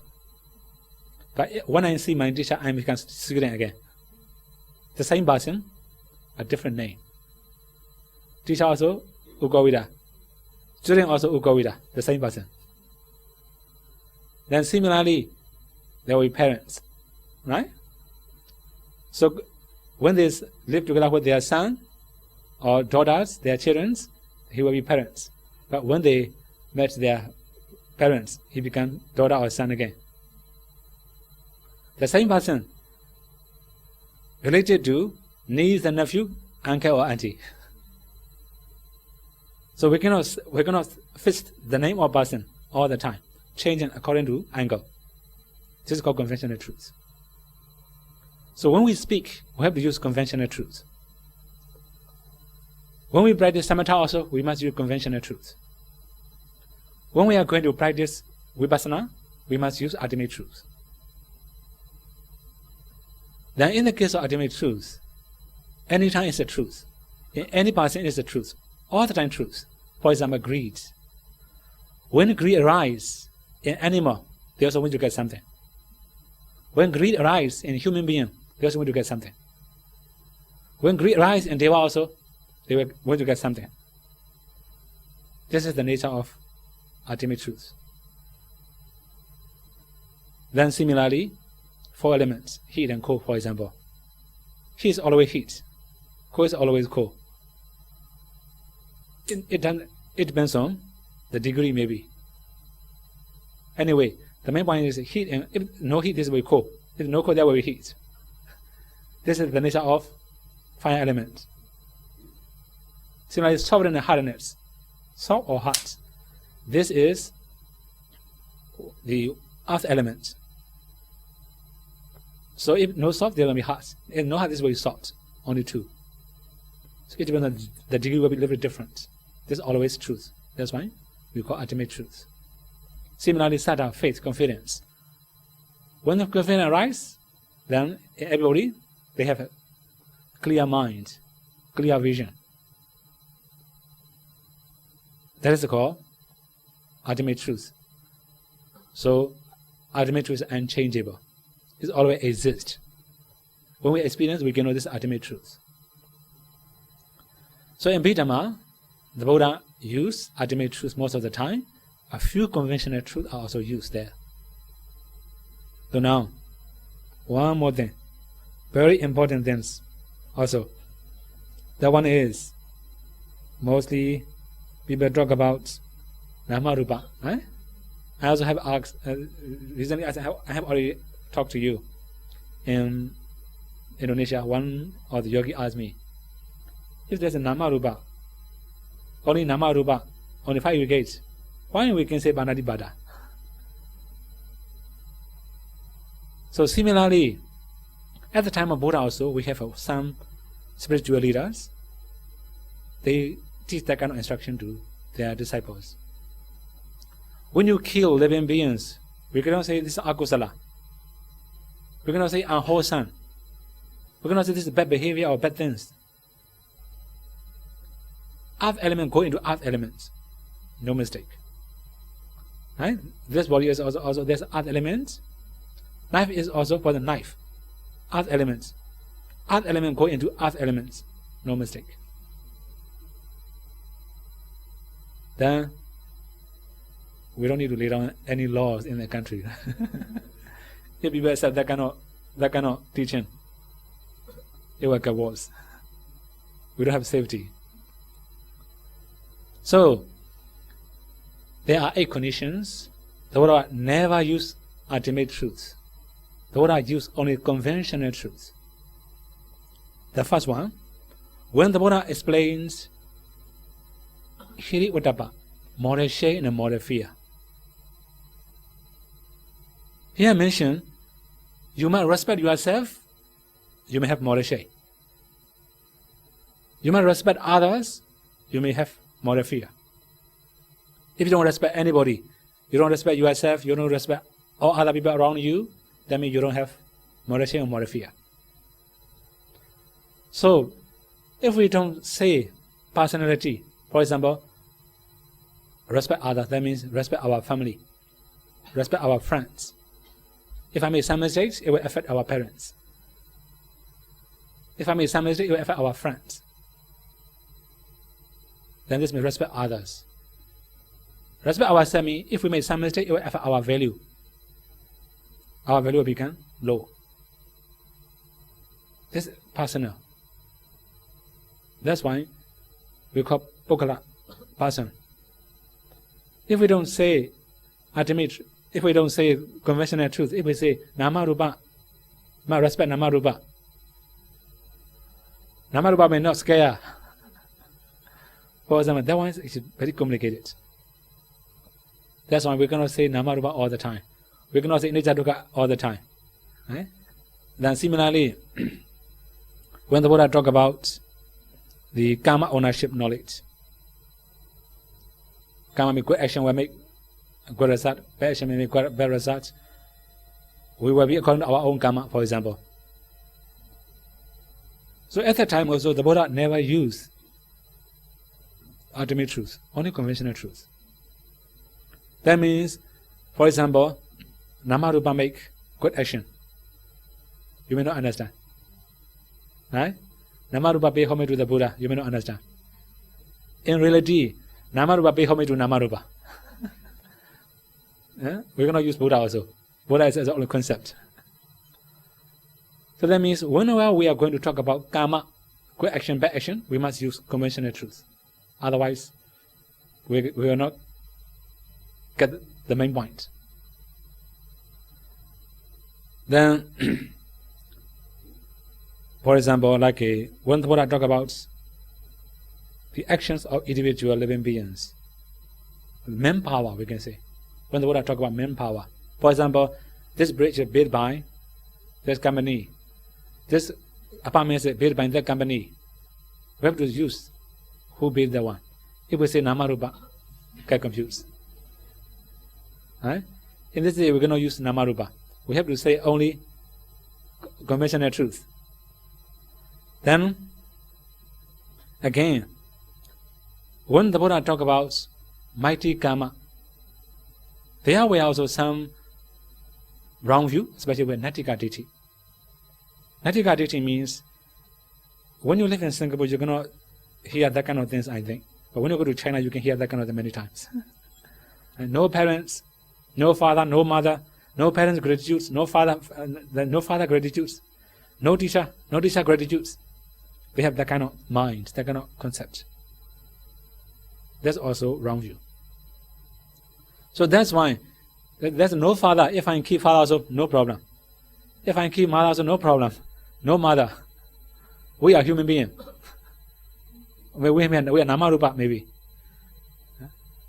But when I see my teacher, I become student again. The same person, a different name. Teacher also Kovida. Student also Kovida, the same person. Then similarly, there will be parents, right? So when they live together with their son or daughters, their children, he will be parents. But when they met their parents, he became daughter or son again. The same person related to niece and nephew, uncle or auntie. So we cannot fix the name of person all the time, changing according to angle. This is called conventional truth. So when we speak, we have to use conventional truth. When we practice samatha also, we must use conventional truth. When we are going to practice vipassana, we must use ultimate truth. Then in the case of ultimate truth, anytime is the truth. In any person is the truth. All the time truth. For example, greed. When greed arises in animal, they also want to get something. When greed arises in human being, they also want to get something. When greed arises in deva also, they will want to get something. This is the nature of ultimate truth. Then similarly, 4 elements, heat and cold, for example. Heat is always heat. Cold is always cold. It depends on the degree, maybe. Anyway, the main point is heat, and if no heat, this will be cold. If no cold, there will be heat. This is the nature of fire element. Similarly, soft and hardness. Soft or hot. This is the earth element. So if no soft, there will be hot. If no hot, this will be soft. Only 2. So it depends on the degree will be a little bit different. This is always truth. That's why we call ultimate truth. Similarly, saddha, faith, confidence. When the confidence arises, then everybody, they have a clear mind, clear vision. That is called ultimate truth. So ultimate truth is unchangeable. It always exists. When we experience, we can know this ultimate truth. So in Bhidhamma, the Buddha used ultimate truth most of the time. A few conventional truths are also used there. So now, one more thing. Very important things also. That one is, mostly people talk about Nama Rupa. Right? I also have asked, recently I have already talked to you in Indonesia. One of the yogi asked me, if there's a Nama Rupa, only Nama Rupa, only 5 gates, why we can say Banadibada? So similarly, at the time of Buddha also, we have some spiritual leaders. They teach that kind of instruction to their disciples. When you kill living beings, we cannot say this is akusala. We cannot say unwholesome. We cannot say this is bad behavior or bad things. Earth element go into earth elements. No mistake. Right? This body is also there's earth elements. Knife is also for the knife. Earth elements. Earth element go into earth elements. No mistake. Then we don't need to lay down any laws in the country. If people accept that kind of teaching, it will get worse. We don't have safety. So there are 8 conditions. The Buddha never use ultimate truth. The Buddha use only conventional truth. The first one, when the Buddha explains Hiri Uttapa, moral shame and moral fear. Here mentioned, you must respect yourself, you may have moral shame. You must respect others, you may have moral fear. If you don't respect anybody, you don't respect yourself, you don't respect all other people around you, that means you don't have moral shame or moral fear. So, if we don't say personality, for example, respect others, that means respect our family, respect our friends. If I make some mistakes, it will affect our parents. If I make some mistakes, it will affect our friends. Then this means respect others. Respect ourselves means if we make some mistake, it will affect our value. Our value will become low. This is personal. That's why we call Pokala person. If we don't say ultimate, if we don't say conventional truth, if we say Nama Rupa, respect Nama Rupa. Nama Rupa may not scare. For example, that one is very complicated. That's why we cannot say Nama Rupa all the time. We cannot say Anicca Dukkha all the time. Right? Then similarly, when the Buddha talk about the karma ownership knowledge, karma means good action will make good result, bad action will make bad result. We will be according to our own karma, for example. So at that time also, the Buddha never used ultimate truth, only conventional truth. That means, for example, Nama Rupa make good action. You may not understand. Right? Nama Rupa pay homage to the Buddha. You may not understand. In reality, Nama Rupa pay homage to Nama Rupa. We're going to use Buddha also. Buddha is the only concept. So that means whenever we are going to talk about karma, good action, bad action, we must use conventional truth. Otherwise, we will not get the main point. Then, for example, like when the Buddha talk about the actions of individual living beings, manpower, we can say. When the Buddha talk about manpower, for example, this bridge is built by this company, this apartment is built by that company. We have to use who built that one. If we say Nama Rupa, get confused. Right? In this day, we're going to use Nama Rupa. We have to say only conventional truth. Then, again, when the Buddha talk about mighty karma, there were also some wrong view, especially with Nattika Ditti. Nattika Ditti means when you live in Singapore, you're going to hear that kind of things, I think. But when you go to China, you can hear that kind of thing many times. And no parents, no father, no mother, no parents gratitudes, no father gratitudes, no teacher gratitudes. We have that kind of mind, that kind of concept. That's also wrong view. So that's why there's no father. If I keep father also, no problem. If I keep mother also, no problem. No mother. We are human beings. We are Nama Rupa maybe.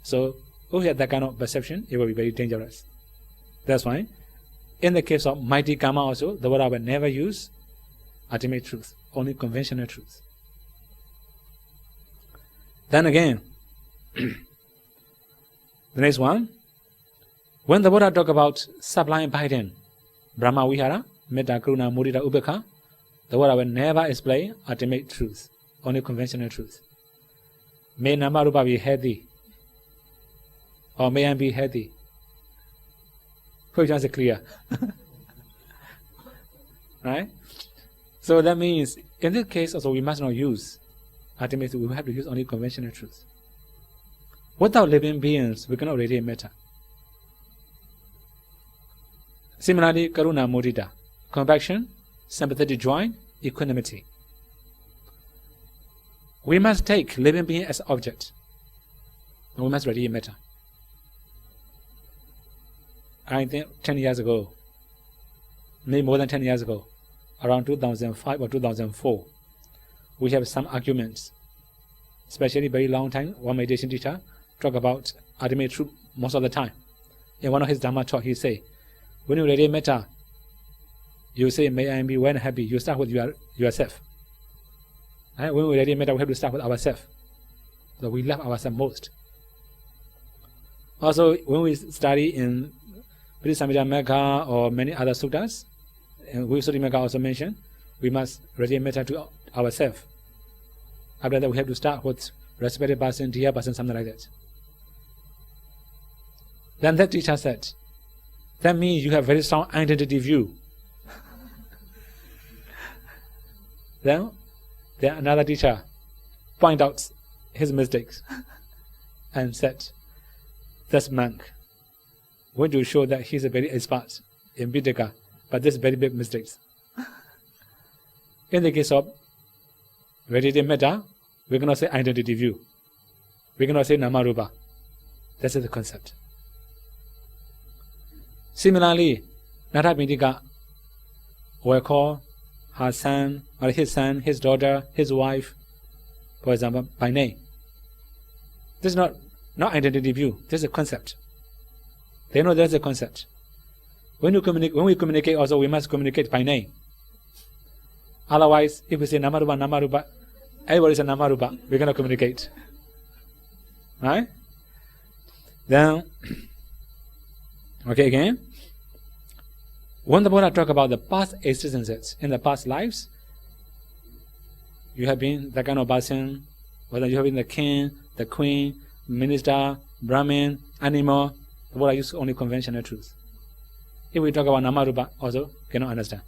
So if we have that kind of perception, it will be very dangerous. That's why, in the case of mighty karma also, the Buddha will never use ultimate truth, only conventional truth. Then again, the next one, when the Buddha talk about sublime abiding, Brahma Vihara, Metta, Karuna, Mudita, Upekkha, the Buddha will never explain ultimate truth, only conventional truth. May Nama Rupa be healthy, or may I be healthy. Which is clear. Right? So that means, in this case also, we must not use ultimate truth, we have to use only conventional truth. Without living beings, we cannot radiate metta. Similarly, Karuna, Mudita, compassion, sympathetic joy, equanimity. We must take living being as object. And we must radiate metta. I think 10 years ago, maybe more than 10 years ago, around 2005 or 2004, we have some arguments, especially very long time, one meditation teacher talk about ultimate truth most of the time. In one of his Dhamma talk, he say, when you radiate metta, you say, may I be well and happy, you start with yourself. Right? When we radiate metta, we have to start with ourselves. So we love ourselves most. Also, when we study in Parisamhita Magga or many other suttas, and Visuddhi Magga also mentioned, we must radiate metta to ourselves. After that, we have to start with respected person, dear person, something like that. Then that teacher said, that means you have very strong identity view. Then another teacher pointed out his mistakes and said, this monk going to show that he's a very expert in Bidaka, but this very big mistakes. In the case of radiated metta, we cannot say identity view. We cannot say namarupa. That's the concept. Similarly, Nata Bindika will call her son, or his daughter, his wife, for example, by name. This is not identity view. This is a concept. They know that's a concept. When we communicate, also we must communicate by name. Otherwise, if we say namarupa, everybody says namarupa, we cannot communicate. Right? Then, okay, again. When the Buddha talk about the past existences, in the past lives, you have been that kind of person, whether you have been the king, the queen, minister, Brahmin, animal, the Buddha use only conventional truth. If we talk about namarupa, also cannot understand.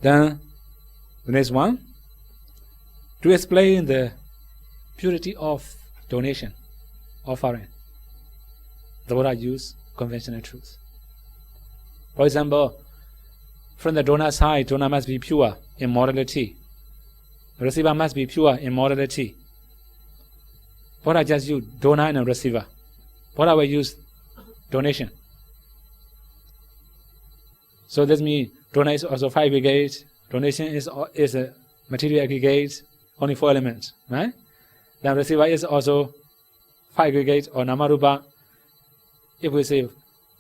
Then, the next one, to explain the purity of donation, offering, the Buddha use conventional truth. For example, from the donor side, donor must be pure in morality. The receiver must be pure in morality. Buddha just use donor and receiver. Buddha will use donation. So this means donor is also 5 aggregate. Donation is a material aggregate, only 4 elements, right? Then receiver is also 5 aggregate or namarupa. If we say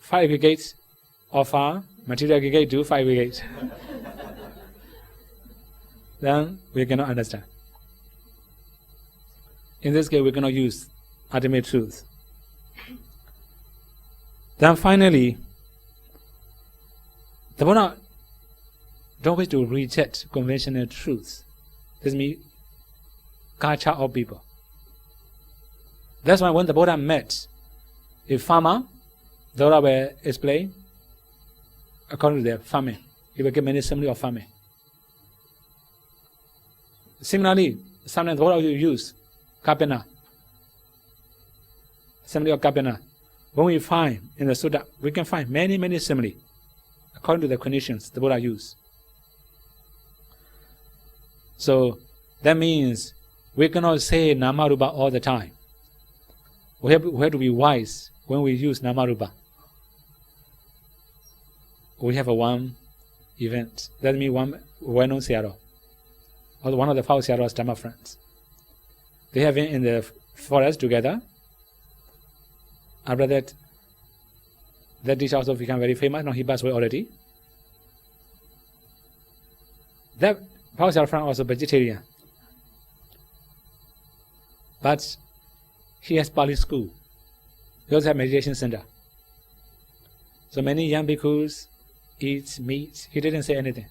5 aggregates offer, material aggregate do 5 aggregate, then we cannot understand. In this case, we cannot use ultimate truth. Then finally, the Buddha don't wish to reject conventional truth. This means culture of people. That's why when the Buddha met a farmer, the Buddha will explain according to their farming. He will give many simile of farming. Similarly, sometimes the Buddha will use kapena. Simile of kapena. When we find in the Sutta, we can find many simile according to the conditions the Buddha used. So that means we cannot say namarupa all the time. We have to be wise when we use namarupa. We have one event. That means one well-known Sayadaw, or one of the 5 Sayadaw's Dhamma friends. They have been in the forest together. After that, that teacher also became very famous. Now he passed away already. That 5 Sayadaw friend also vegetarian. But he has Pali school. He also has meditation center. So many young bhikkhus eat meat. He didn't say anything.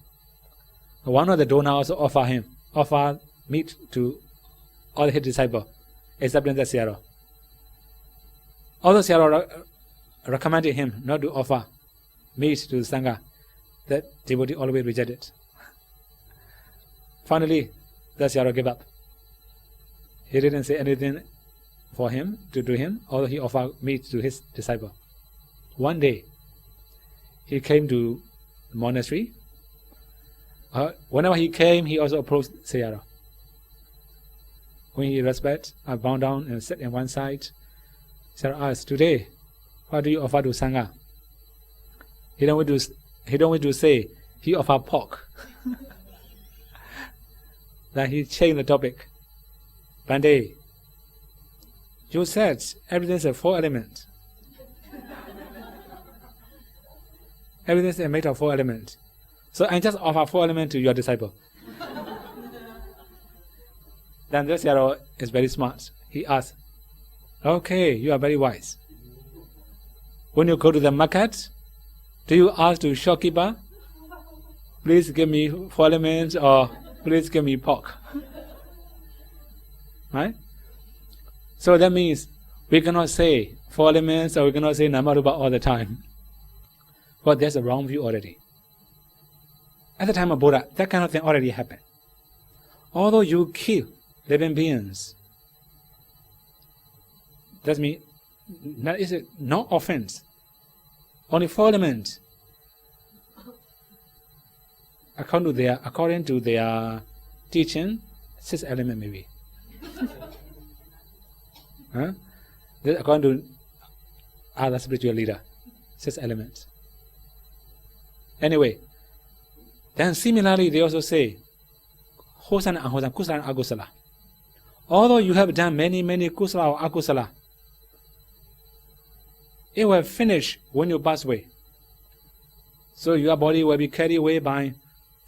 One of the donors also offer meat to all his disciples, except in the Sayadaw. Although Sayadaw recommended him not to offer meat to the Sangha, that devotee always rejected. Finally, the Sayadaw gave up. He didn't say anything for him to do him, although he offered meat to his disciple. One day, he came to the monastery. Whenever he came, he also approached Sayadaw. When he respect, I bowed down and sat in one side. Sayadaw asked, "Today, what do you offer to Sangha?" He don't want to say he offered pork. Then he changed the topic. Bande, you said everything is a 4 element. Everything is made of 4 elements. So I just offer 4 elements to your disciple. Then this Sayadaw is very smart. He asked, Okay, you are very wise. When you go to the market, do you ask the shopkeeper, please give me 4 elements or please give me pork? Right? So that means we cannot say 4 elements or we cannot say Namarupa all the time. But there's a wrong view already. At the time of Buddha, that kind of thing already happened. Although you kill living beings, that means that is no offense. Only 4 elements. According to their teaching, 6 elements maybe. Huh? According to other spiritual leader, 6 elements. Anyway, then similarly they also say, Hosana and Hosana, Kusala and Agusala. Although you have done many Kusala or Agusala, it will finish when you pass away. So your body will be carried away by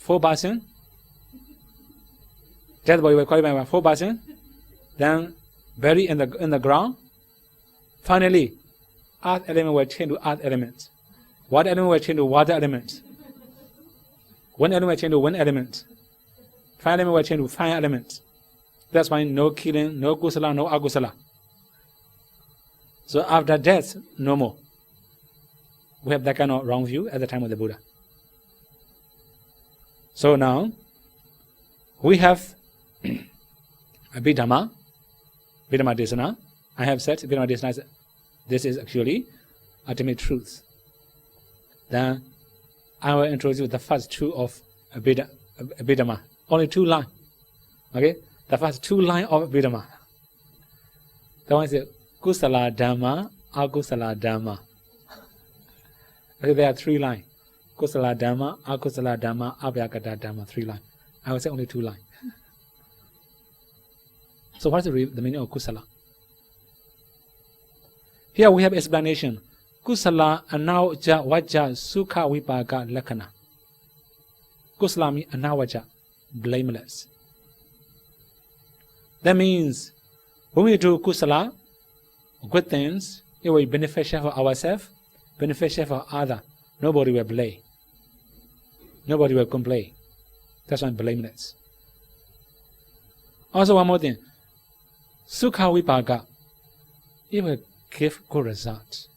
4%. Dead body will carry away by 4%. Then buried in the ground. Finally, earth element will change to earth element. Water element will change to water element. Wind element will change to wind element. Fire element will change to fire element. That's why no killing, no kusala, no agusala. So after death, no more. We have that kind of wrong view at the time of the Buddha. So now, we have Abhidhamma, Abhidhamma Desana. I have said Abhidhamma Desana, this is actually ultimate truth. Then I will introduce the first 2 of Abhidhamma. Only 2 lines. Okay? The first 2 lines of Abhidhamma. The one is Kusala Dhamma, Agusala Dhamma. Okay, there are 3 lines. Kusala Dhamma, Agusala Dhamma, Abhyagata Dhamma. 3 lines. I will say only 2 lines. So what is the meaning of Kusala? Here we have explanation. Kusala anavaja vaja sukha vipaga lakkhana. Kusala means anavaja, blameless. That means when we do kusala, good things, it will be beneficial for ourselves, beneficial for others. Nobody will blame. Nobody will complain. That's why blameless. Also one more thing. Sukha vipaga, it will give good results.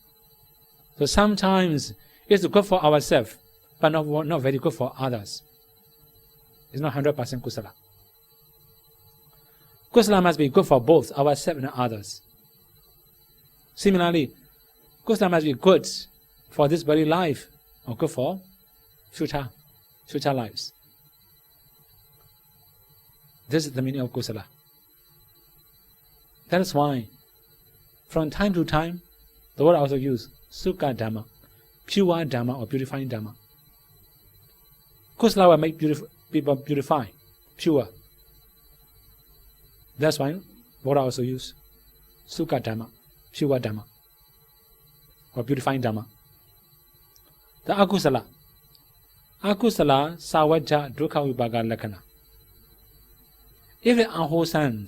So sometimes it's good for ourselves, but not very good for others. It's not 100% kusala. Kusala must be good for both ourselves and others. Similarly, kusala must be good for this very life or good for future lives. This is the meaning of kusala. That is why, from time to time, the word also used Sukha Dhamma, pure Dhamma or beautifying Dhamma. Kusala will make people beautify, pure. That's why Buddha also used Sukha Dhamma, pure Dhamma, or beautifying Dhamma. The Akusala Savaja Dukkha Vipaga Lakkhana. If it unwholesome,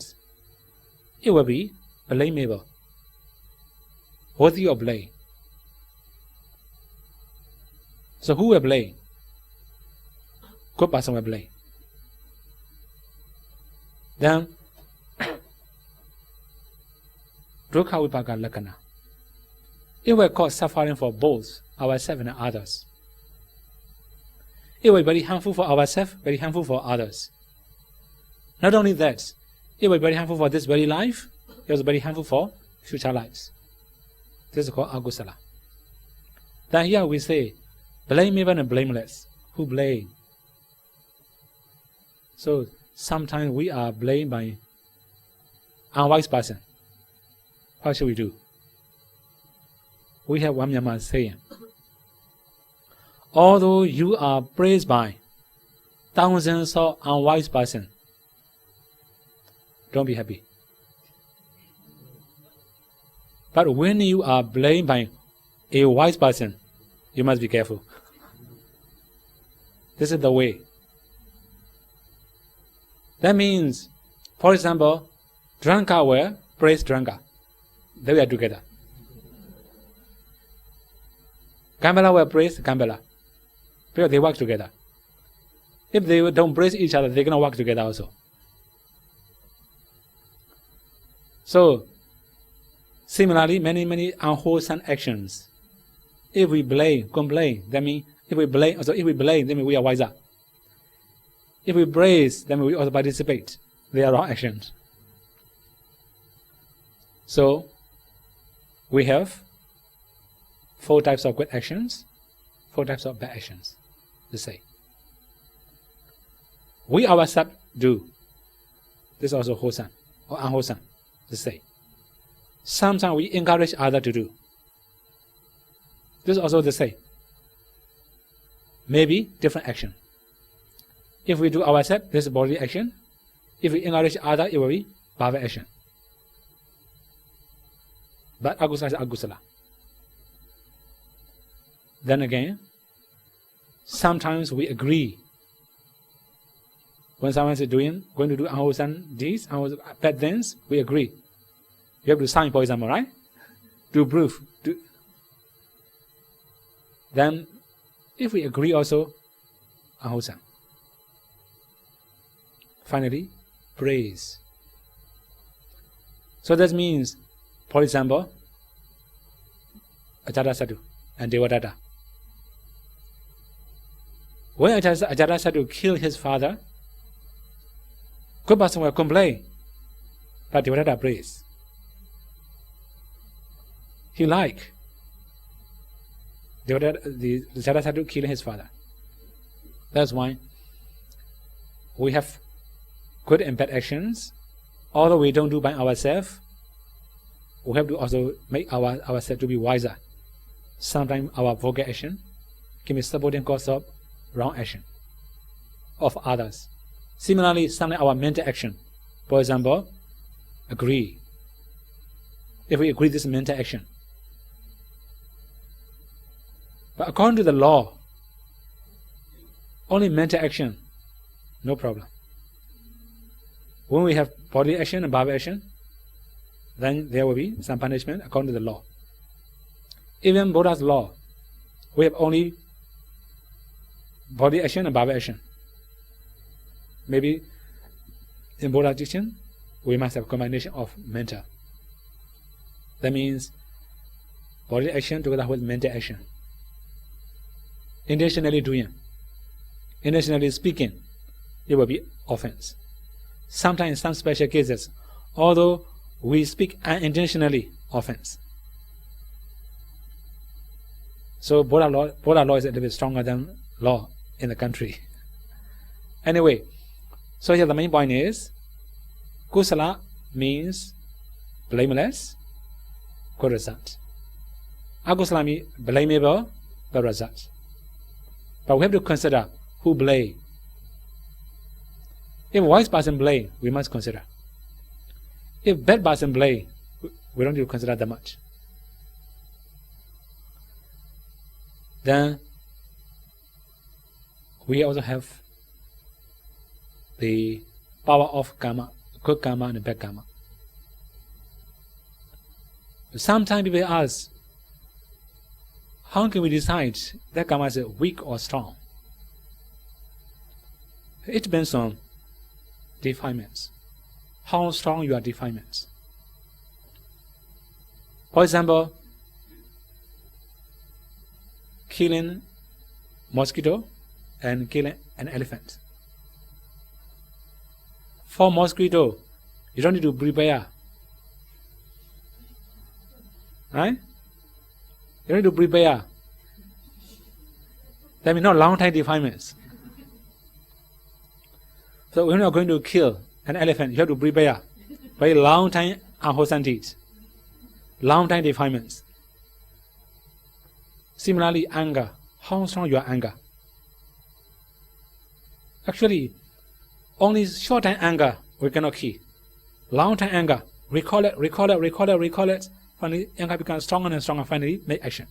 it will be blameable, worthy of blame. So who will blame? Good person will blame. Then Dukkha Vipaga Lakkhana. It will cause suffering for both ourselves and others. It will be very harmful for ourselves, very harmful for others. Not only that, it will be very harmful for this very life, it was very harmful for future lives. This is called agusala. Then here we say, blameable and blameless. Who blame? So sometimes we are blamed by unwise person. What should we do? We have one Myanmar saying, although you are praised by thousands of unwise persons, don't be happy. But when you are blamed by a wise person, you must be careful. This is the way. That means, for example, drunkard will praise drunkard. they were together. Gambler will praise gambler because they work together. If they don't praise each other, they cannot work together also. So, similarly, many unwholesome actions. If we complain, that means if we blame, then we are wiser. If we praise, then we also participate. They are wrong actions. So, we have 4 types of good actions, 4 types of bad actions, to say. We ourselves do. This is also wholesome or unwholesome, to say. Sometimes we encourage others to do. This is also the same. Maybe different action. If we do ourselves, this is bodily action. If we encourage others, it will be bhava action. But agusala is agusala. Then again, sometimes we agree. When someone is going to do unwholesome deeds, bad things, we agree. You have to sign, for example, right? To prove. Then, if we agree also, unwholesome. Finally, praise. So that means, for example, Ajatasattu and Devadatta. When Ajatasattu killed his father, good person will complain, but Devadatta praise. He liked the Ajatasattu killing his father. That's why we have good and bad actions. Although we don't do by ourselves, we have to also make ourselves to be wiser. Sometimes our vocal action can be supporting cause of wrong action of others. Similarly, sometimes our mental action, for example, agree. If we agree, this is mental action. But according to the law, only mental action, no problem. When we have body action and bhava action, then there will be some punishment according to the law. Even Buddha's law, we have only body action and bhava action. Maybe in Buddha's teaching, we must have combination of mental. That means body action together with mental action. Intentionally doing, intentionally speaking, it will be offense. Sometimes in some special cases, although we speak unintentionally, offense. So Buddha law is a little bit stronger than law in the country. Anyway, so here the main point is, kusala means blameless, good result. Akusala means blamable, bad result. But we have to consider who blame. If wise person blame, we must consider. If bad person blame, we don't need to consider that much. Then we also have the power of karma, good karma and bad karma. Sometimes people ask, how can we decide that karma is weak or strong? It depends on defilements. How strong your defilements. For example, killing mosquito and killing an elephant. For mosquito, you don't need to prepare. Right? You don't need to prepare. That means not long time defilements. So when you are going to kill an elephant, you have to prepare very long time unwholesome deeds, long time defilements. Similarly, anger. How strong your anger? Actually, only short time anger we cannot kill. Long time anger, recall it. Finally, anger becomes stronger and stronger. Finally, make action.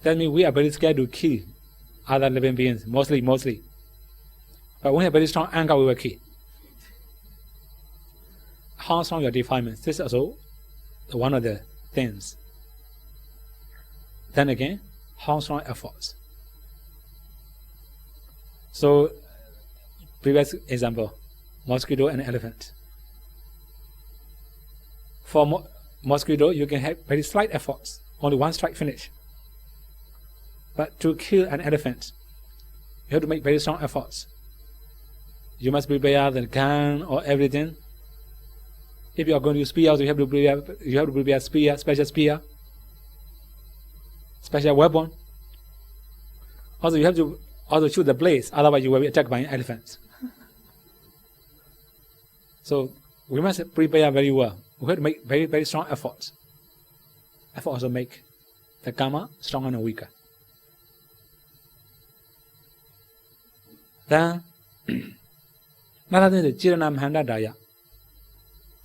That means we are very scared to kill other living beings, mostly. But when we have very strong anger, we will kill. how strong your defilements. This is also one of the things. Then again, how strong efforts. So, previous example, mosquito and elephant. For mosquito, you can have very slight efforts, only one strike finish. But to kill an elephant, you have to make very strong efforts. You must prepare the gun or everything. If you are going to use spear, you have to prepare spear, special spear, special weapon. Also, you have to also shoot the blades, otherwise you will be attacked by an elephant. So we must prepare very well. We have to make very, very strong efforts. Effort also make the karma stronger and weaker. Then, another thing is Jirana Mahanda Daya.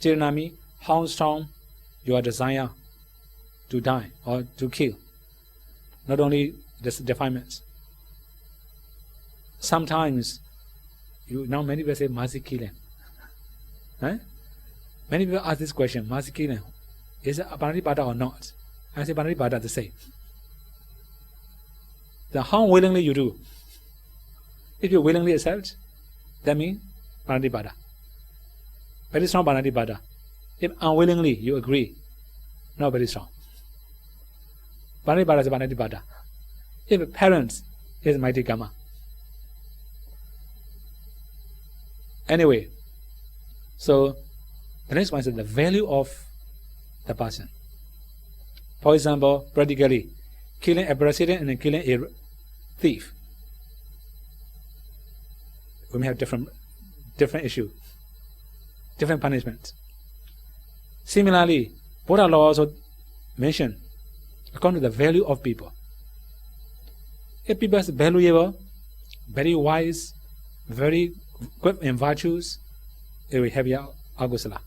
Jirana means how strong your desire to die or to kill. Not only this defilements. Sometimes, many people say mercy killing. Right? Many people ask this question, mercy killing, is it Paranipada or not? I say Paranipada the same. Then how willingly you do? If you willingly accept, that means Paranipada. Very strong Paranipada. If unwillingly you agree, not very strong. Paranipada is Paranipada. If parents is mighty karma. Anyway, so the next one is the value of the person. For example, practically, killing a president and killing a thief. We may have different issue, different punishment. Similarly, Buddha law also mentioned according to the value of people. If people are valuable, very wise, very good in virtues, it will have your agusala.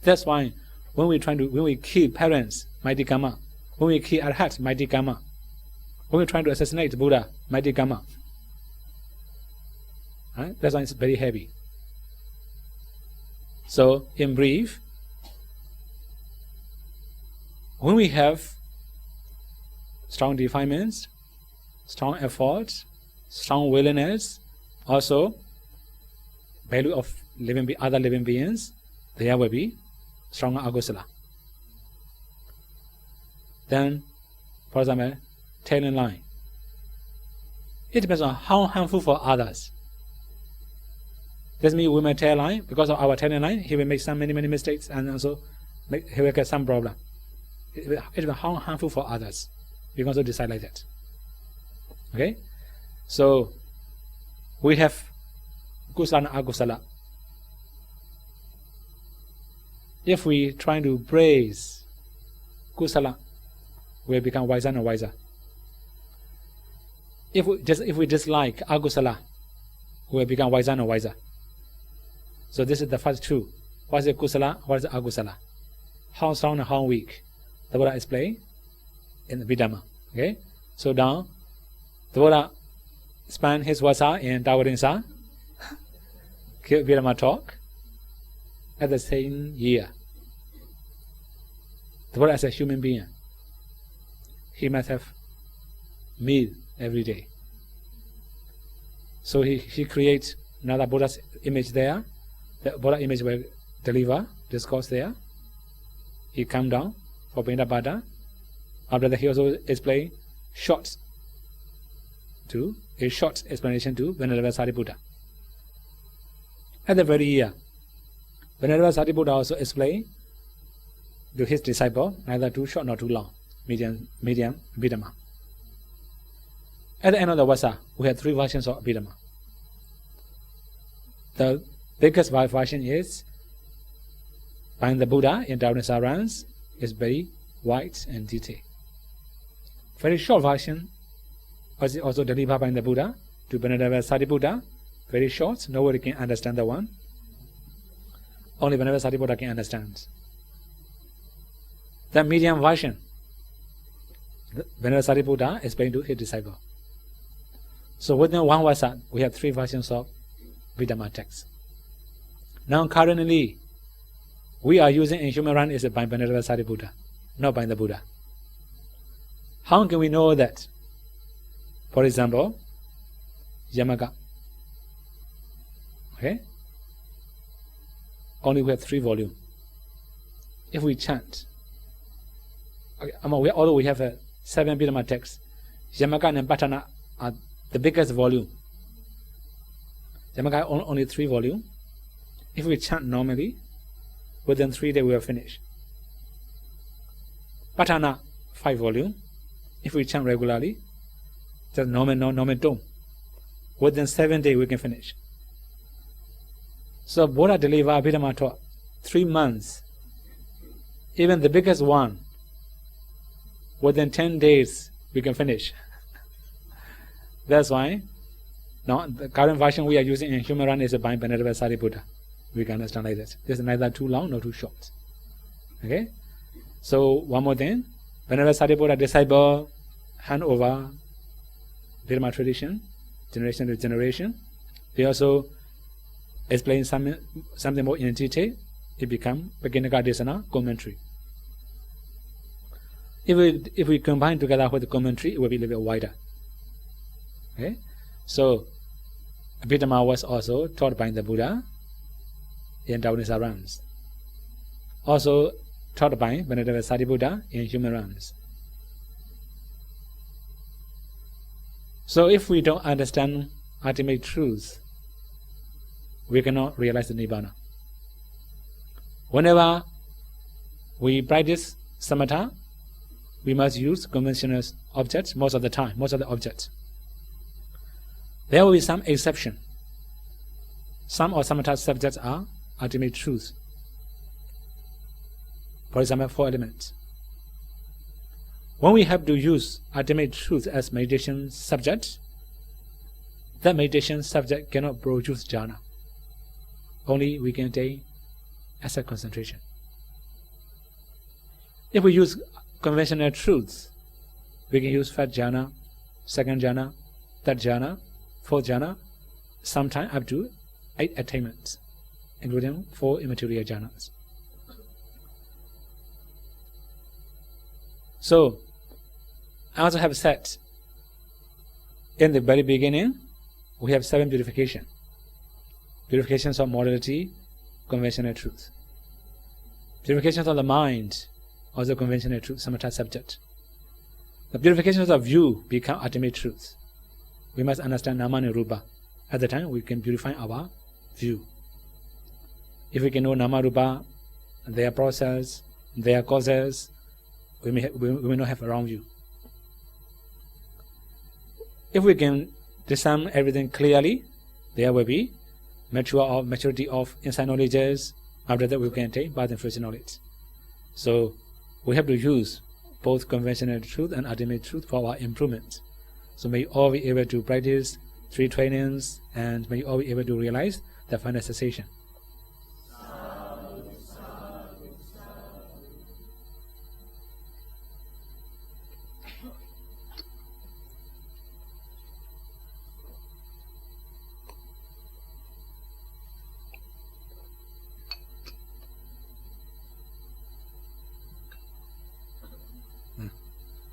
That's why when we kill parents, mighty karma. When we kill arhat, mighty karma. When we try to assassinate Buddha, mighty karma. Right? That's why it's very heavy. So, in brief, when we have strong defilements, strong effort, strong willingness, also value of other living beings, there will be stronger agusala. Then, for example, telling lie. It depends on how harmful for others. That means we may tell lie because of our telling lie. He will make many mistakes and also he will get some problem. It depends on how harmful for others. You can also decide like that. Okay, so we have kusala and agusala. If we try to praise kusala, we become wiser and wiser. If we dislike agusala, we become wiser and wiser. So this is the first two. What is kusala? What is agusala? How strong and how weak? The Buddha explained in the Vidama. Okay, so now the Buddha spent his Vassa in Tawarinsa, Vidama talk, at the same year. The Buddha as a human being, he must have meal every day. So he creates another Buddha's image there. The Buddha image will deliver discourse there. He come down for Bindabada. After that, he also explain a short explanation to Venerable Sariputta. At the very year, Venerable Sariputta also explained to his disciple, neither too short nor too long, medium Abhidhamma. At the end of the Vassa, we had 3 versions of Abhidhamma. The biggest version is by the Buddha in Dharmasarans, is very wide and detailed. Very short version was also delivered by the Buddha to Venerable Sariputta. Very short, nobody can understand the one. Only Venerable Sariputta can understand. The medium version, Venerable Sariputta explained to his disciple. So within one Vassa, we have 3 versions of Vidhamma text. Now currently, we are using in human run is by Venerable Sariputta, not by the Buddha. How can we know that? For example, Yamaka. Okay? Only we have 3 volumes. If we chant, okay, although we have 7 Bidama texts, Yamaka and Patana are the biggest volume. Yamaka only 3 volumes. If we chant normally, within 3 days we will finish. Patana 5 volumes. If we chant regularly, just normal tone, within 7 days we can finish. So Buddha delivered Abhidhamma talk 3 months. Even the biggest one, within 10 days we can finish. That's why now the current version we are using in human run is by Venerable Sariputta. We can understand like this. This is neither too long nor too short. Okay? So one more thing. Venerable Sariputta disciple hand over Dharma tradition, generation to generation. They also explain something more in detail. It becomes Beginnika Desana commentary. If we combine together with the commentary, it will be a little bit wider. Okay? So Abhidhamma was also taught by the Buddha in Taoist realms. Also taught by Venerable Sariputta in human realms. So if we don't understand ultimate truth, we cannot realize the Nibbana. Whenever we practice samatha, we must use conventional objects most of the time, most of the objects. There will be some exception. Some of samatha subjects are ultimate truth. For example, 4 elements. When we have to use ultimate truth as meditation subject, that meditation subject cannot produce jhana. Only we can attain asset concentration. If we use conventional truths, we can use first jhana, second jhana, third jhana, fourth jhana, sometimes up to 8 attainments, including 4 immaterial jhanas. So, I also have said, in the very beginning, we have 7 purifications. Purifications of morality, conventional truth. Purifications of the mind, also conventional truth, samatha subject. The purifications of view become ultimate truth. We must understand nama and rupa. At the time, we can purify our view. If we can know nama rupa, their process, their causes, we may not have a wrong view. If we can discern everything clearly, there will be maturity of inside knowledges. After that, we can attain birth and future knowledge. So, we have to use both conventional truth and ultimate truth for our improvement. So, may you all be able to practice 3 trainings, and may you all be able to realize the final cessation.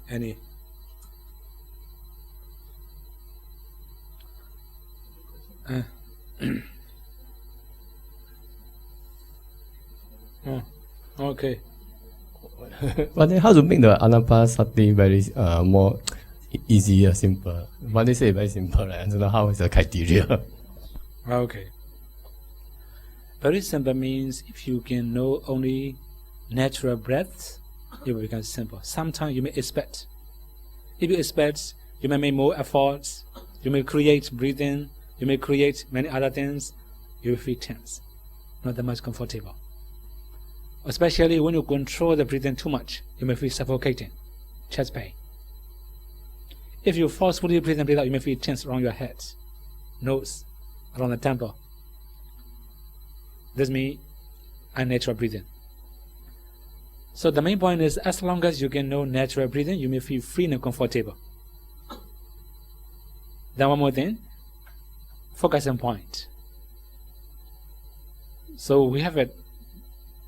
Any? Oh, okay. But then how to make the Anapanasati very more easier, simple? But they say very simple, right? I don't know how is the criteria. Okay. Very simple means if you can know only natural breaths, it will become simple. Sometimes you may expect. If you expect, you may make more efforts. You may create breathing. You may create many other things. You will feel tense, not that much comfortable. Especially when you control the breathing too much, you may feel suffocating, chest pain. If you forcefully breathe in, breathe out, you may feel tense around your head, nose, around the temple. This means unnatural breathing. So the main point is, as long as you can know natural breathing, you may feel free and comfortable. Then one more thing, focusing point. So we have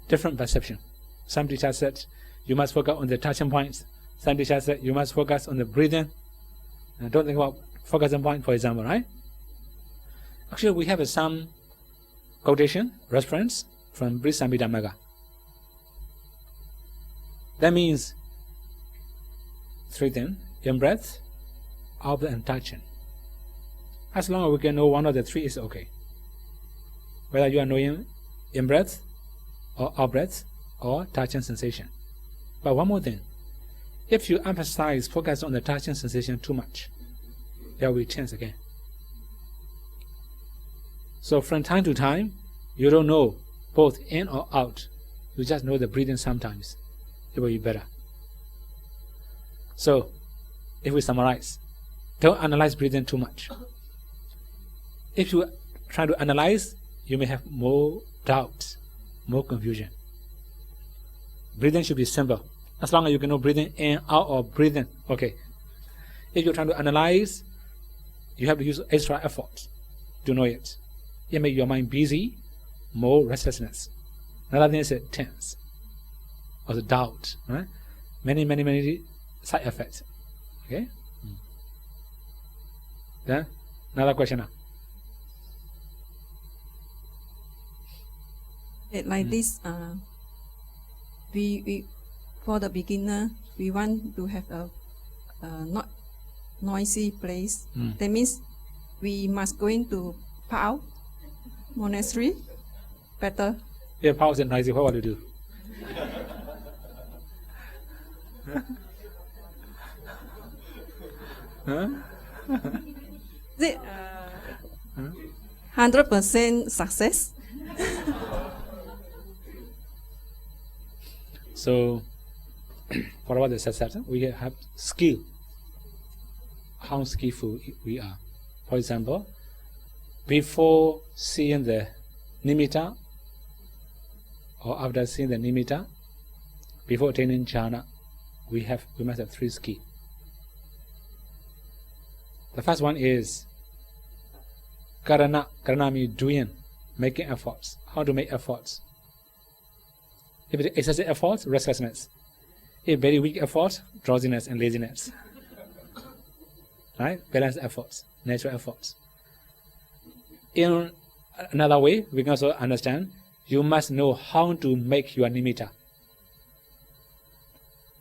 different perception. Some teachers said you must focus on the touching points. Some teachers said you must focus on the breathing. And don't think about focusing point, for example, right? Actually, we have some quotation, reference from Brisamidamaga. That means three things: in breath, out breath, and touching. As long as we can know one of the three, is okay. Whether you are knowing in breath, or out breath, or touching sensation. But one more thing: if you emphasize, focus on the touching sensation too much, there will be chance again. So from time to time, you don't know both in or out. You just know the breathing sometimes. It will be better. So, if we summarize, don't analyze breathing too much. If you try to analyze, you may have more doubt, more confusion. Breathing should be simple. As long as you can know breathing in, out, or breathing, okay. If you're trying to analyze, you have to use extra effort to know it. It makes your mind busy, more restlessness. Another thing is tense, or the doubt, right? Many side effects. Okay? Then, another question now. Like this, we for the beginner, we want to have a not noisy place. That means we must go into Pao monastery. Better. If Pao is noisy, what will you do? Huh? Is it 100% success? So, what about the success? We have skill. How skillful we are. For example, before seeing the nimitta, or after seeing the nimitta, before attaining jhana, we must have three skills. The first one is karana. Karana means doing, making efforts. How to make efforts? If it is excessive efforts, restlessness. If very weak efforts, drowsiness and laziness. Right? Balanced efforts, natural efforts. In another way, we can also understand, you must know how to make your nimitta.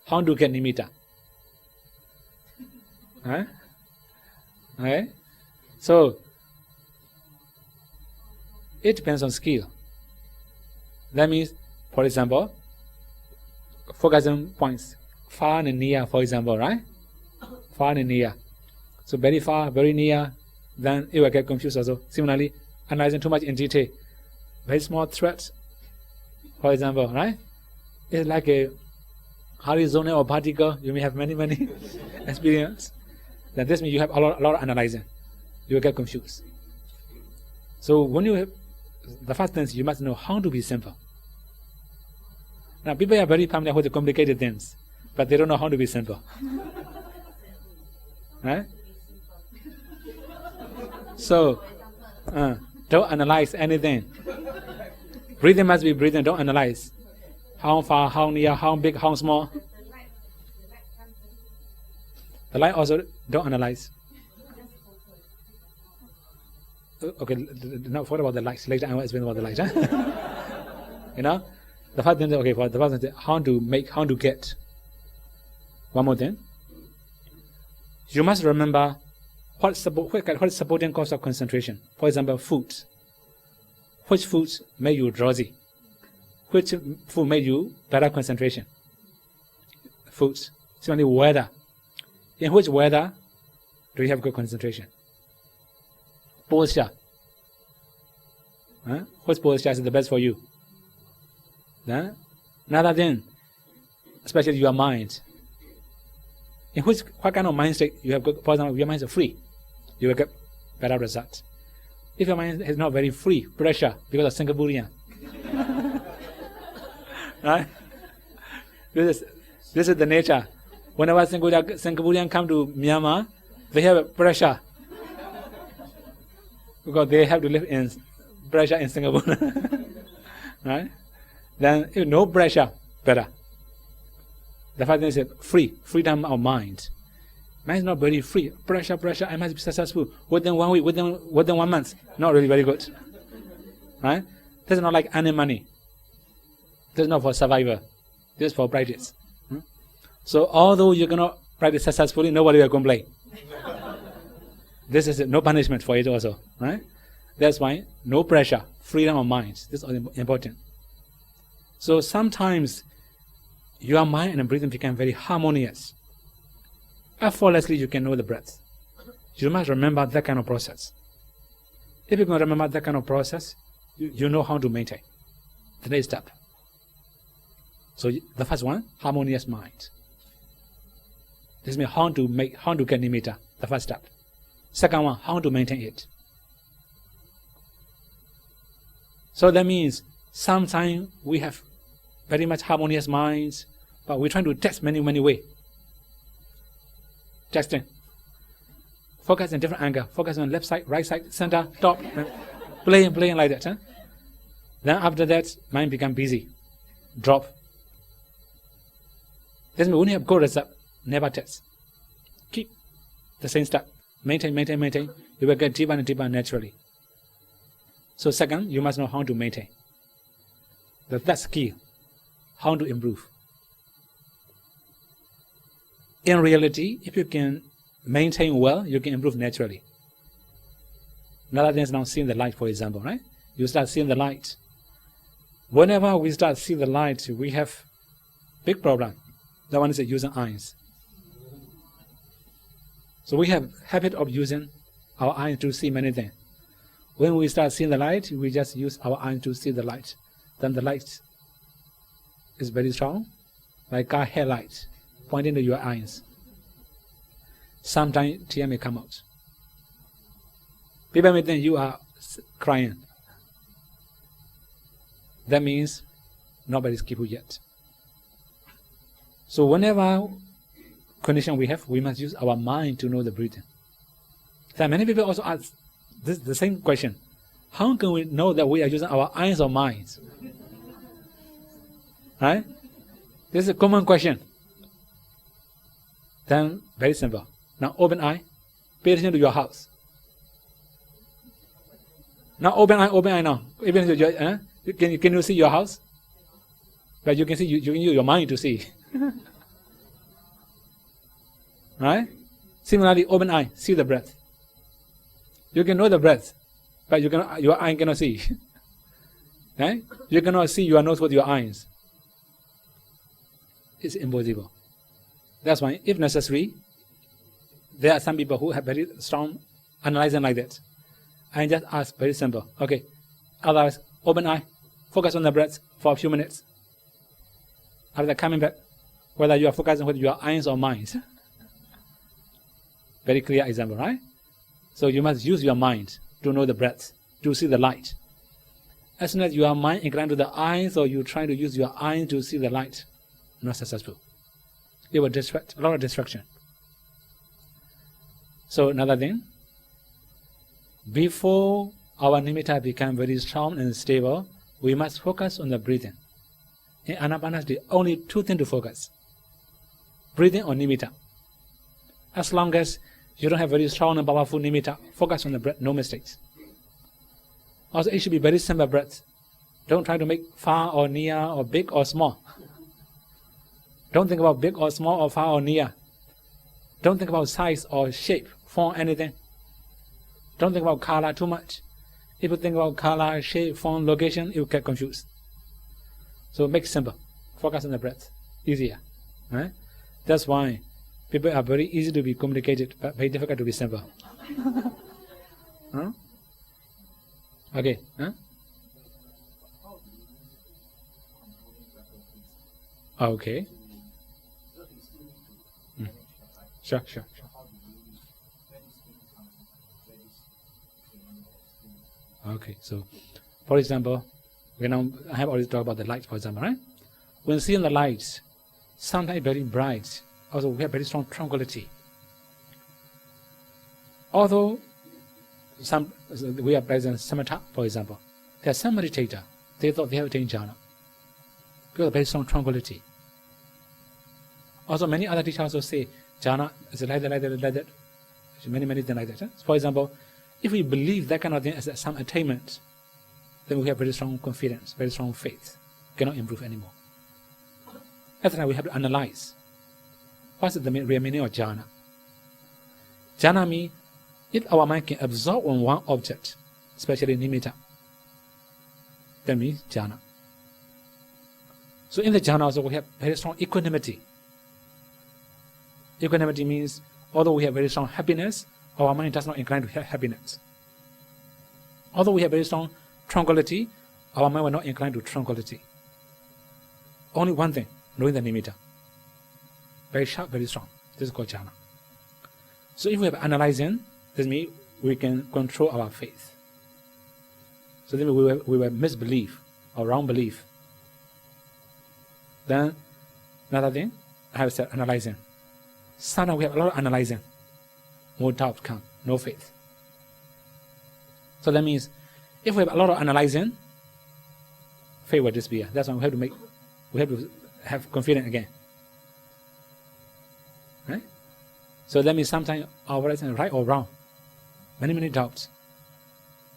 How to get nimitta. Right? Okay? So, it depends on skill. That means, for example, focusing points, far and near, for example, right? Far and near. So very far, very near, then it will get confused also. Similarly, analyzing too much in detail, very small threats, for example, right? It's like a horizontal or particle. You may have many experience. Then this means you have a lot of analyzing. You will get confused. So when you have, the first thing is you must know how to be simple. Now people are very familiar with the complicated things, but they don't know how to be simple. Right? So, don't analyze anything. Breathing must be breathing, don't analyze. How far, how near, how big, how small. The light also don't analyze. Okay, now forget about the lights. Later I will explain about the lights. You know? The first thing is, okay, for the first thing is how to make, how to get. One more thing. You must remember what is supporting cause of concentration. For example, food. Which foods make you drowsy? Which food make you better concentration? Foods. Similarly, weather. In which weather do you have good concentration? Posture. Which posture is the best for you? Another thing, especially your mind. In what kind of mind state you have good? For example, if your mind is free, you will get better results. If your mind is not very free, pressure because of Singaporean, right? This is the nature. Whenever Singaporean come to Myanmar, they have pressure because they have to live in pressure in Singapore, right? Then if no pressure, better. The first thing is freedom of mind. Mind is not very free. Pressure, I must be successful within 1 week, within 1 month. Not really very good. Right? This is not like earning money. This is not for survivor. This is for practice. So although you cannot practice successfully, nobody will complain. This is no punishment for it also. Right? That's why no pressure, freedom of mind. This is important. So sometimes your mind and breathing become very harmonious. Effortlessly you can know the breath. You must remember that kind of process. If you can remember that kind of process, you know how to maintain. The next step. So the first one, harmonious mind. This means how to get nimitta, the first step. Second one, how to maintain it. So that means sometimes we have very much harmonious minds, but we're trying to test many ways. Testing. Focus on different angle. Focus on left side, right side, center, top. Playing like that. Huh? Then after that, mind become busy. Drop. This means when you have good result, never test. Keep the same step. Maintain. You will get deeper and deeper naturally. So second, you must know how to maintain. That's key. How to improve. In reality, if you can maintain well, you can improve naturally. Another thing is now seeing the light, for example, right? You start seeing the light. Whenever we start seeing the light, we have big problem. That one is using eyes. So we have habit of using our eyes to see many things. When we start seeing the light, we just use our eyes to see the light. Then the light is very strong, like car headlight, pointing to your eyes. Sometimes tears may come out. People may think you are crying. That means nobody's capable yet. So whenever condition we have, we must use our mind to know the breathing. So many people also ask the same question. How can we know that we are using our eyes or minds? Right? This is a common question. Then, very simple. Now open eye. Pay attention to your house. Now open eye now. Even can you see your house? But you can see, you can use your mind to see. Right? Similarly, open eye, see the breath. You can know the breath, but your eye cannot see. Right? You cannot see your nose with your eyes. It's impossible. That's why, if necessary, there are some people who have very strong analyzing like that. I just ask very simple. Okay. Otherwise, open eye, focus on the breath for a few minutes. After coming back, whether you are focusing with your eyes or minds. Very clear example, right? So you must use your mind to know the breath, to see the light. As soon as your mind inclined to the eyes, or you try to use your eyes to see the light, not successful. It will distract, a lot of distraction. So another thing, before our nimitta become very strong and stable, we must focus on the breathing. In Anapanasati, only two things to focus. Breathing or nimitta. As long as you don't have very strong and powerful nimitta, focus on the breath, no mistakes. Also, it should be very simple breath. Don't try to make far or near or big or small. Don't think about big or small or far or near. Don't think about size or shape, form, anything. Don't think about color too much. If you think about color, shape, form, location, you get confused. So make it simple. Focus on the breath. Easier. Right? That's why people are very easy to be communicated, but very difficult to be simple. Huh? Okay. Huh? Okay. Sure. Okay, so for example, I have already talked about the light, for example, right? When seeing the lights, sometimes very bright, also we have very strong tranquility. Although we are present in samatha, for example, there are some meditator, they thought they have attained jhana. because of very strong tranquility. Also, many other teachers also say jhana is like that. Many things like that. Huh? For example, if we believe that kind of thing as some attainment, then we have very strong confidence, very strong faith. Cannot improve anymore. After that, we have to analyze. What's the real meaning of jhana? Jhana means if our mind can absorb on one object, especially nimitta, that means jhana. So in the jhana also we have very strong equanimity. Equanimity means although we have very strong happiness, our mind does not incline to have happiness. Although we have very strong tranquility, our mind will not incline to tranquility. Only one thing, knowing the nimitta. Very sharp, very strong. This is called jhana. So if we have analyzing, this means we can control our faith. So then we will misbelieve or wrong belief. Then another thing, I have said analyzing. Sometimes we have a lot of analyzing. More doubt come, no faith. So that means if we have a lot of analyzing, faith will disappear. That's why we have to have confidence again. Right? So that means sometimes our words are right or wrong. Many doubts.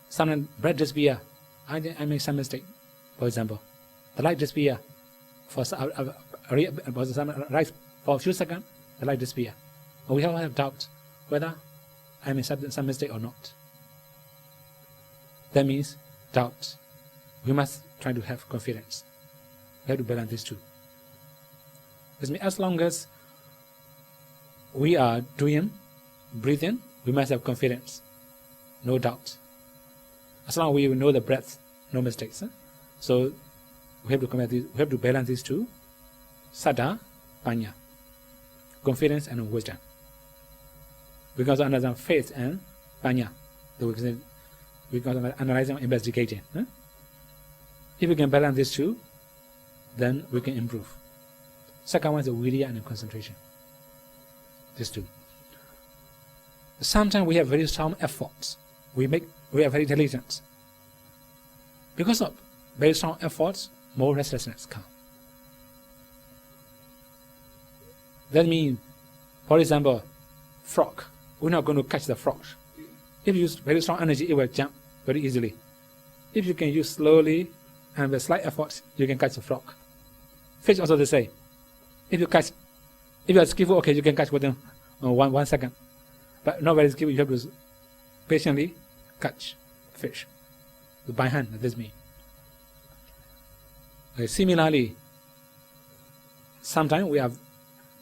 Sometimes bread disappear. I make some mistake. For example, the light disappear for a few seconds. The light disappear. But we have doubt whether I made some mistake or not. That means doubt. We must try to have confidence. We have to balance these two. This means as long as we are doing breathing, we must have confidence, no doubt. As long as we know the breath, no mistakes. So we have to balance these two: saddha, panya, confidence and wisdom. Because under faith and panya, because of analyzing and investigating. If we can balance these two, then we can improve. Second one is the virya and concentration. These two. Sometimes we have very strong efforts. We are very diligent. Because of very strong efforts, more restlessness comes. That means, for example, frog. We're not going to catch the frog. If you use very strong energy, it will jump very easily. If you can use slowly and with slight efforts, you can catch the frog. Fish also the same. If you are skillful, okay, you can catch within 1 second. But not very skillful, you have to patiently catch fish. By hand, this means. Similarly, sometimes we are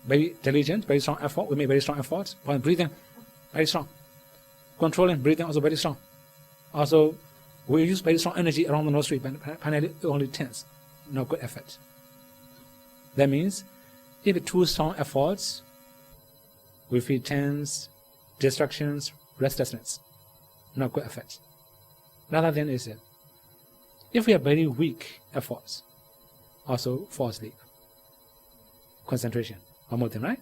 very diligent, very strong effort. We make very strong efforts. When breathing, very strong. Controlling breathing also very strong. Also, we use very strong energy around the nostril, but finally only tense. No good effort. That means, if too strong efforts, we feel tense, distractions, restlessness. Not good effort. Another thing is, if we have very weak efforts, also fall asleep. Concentration. One more thing, right?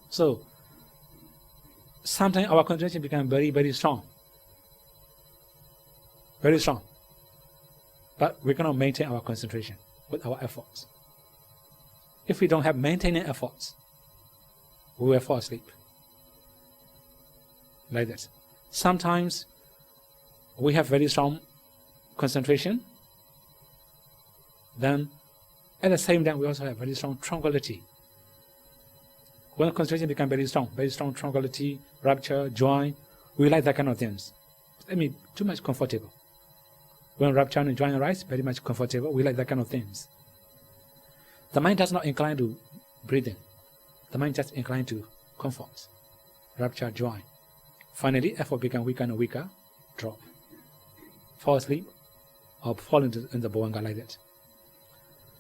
So, sometimes our concentration becomes very strong. Very strong. But we cannot maintain our concentration with our efforts. If we don't have maintaining efforts, we will fall asleep. Like this. Sometimes we have very strong concentration. Then, at the same time, we also have very strong tranquility. When concentration becomes very strong tranquility, rapture, joy, we like that kind of things. I mean, too much comfortable. When rapture and joy arise, very much comfortable, we like that kind of things. The mind does not incline to breathing. The mind just inclines to comfort, rapture, joy. Finally, effort becomes weaker and weaker, drop. Fall asleep, or fall into the bhavanga like that.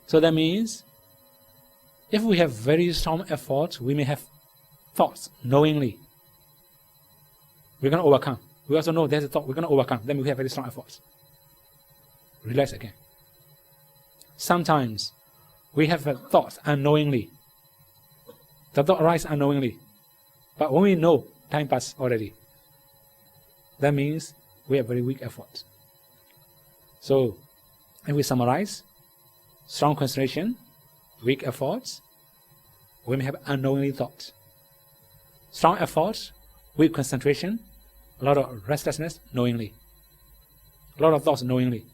So that means, if we have very strong efforts, we may have thoughts knowingly. We're going to overcome. We also know there's a thought, we're going to overcome. Then we have very strong efforts. Relax again. Sometimes we have thoughts unknowingly. The thought arises unknowingly. But when we know, time passed already. That means we have very weak efforts. So, if we summarize, strong concentration, weak efforts, we may have unknowingly thought. Strong effort, weak concentration, a lot of restlessness knowingly. A lot of thoughts knowingly.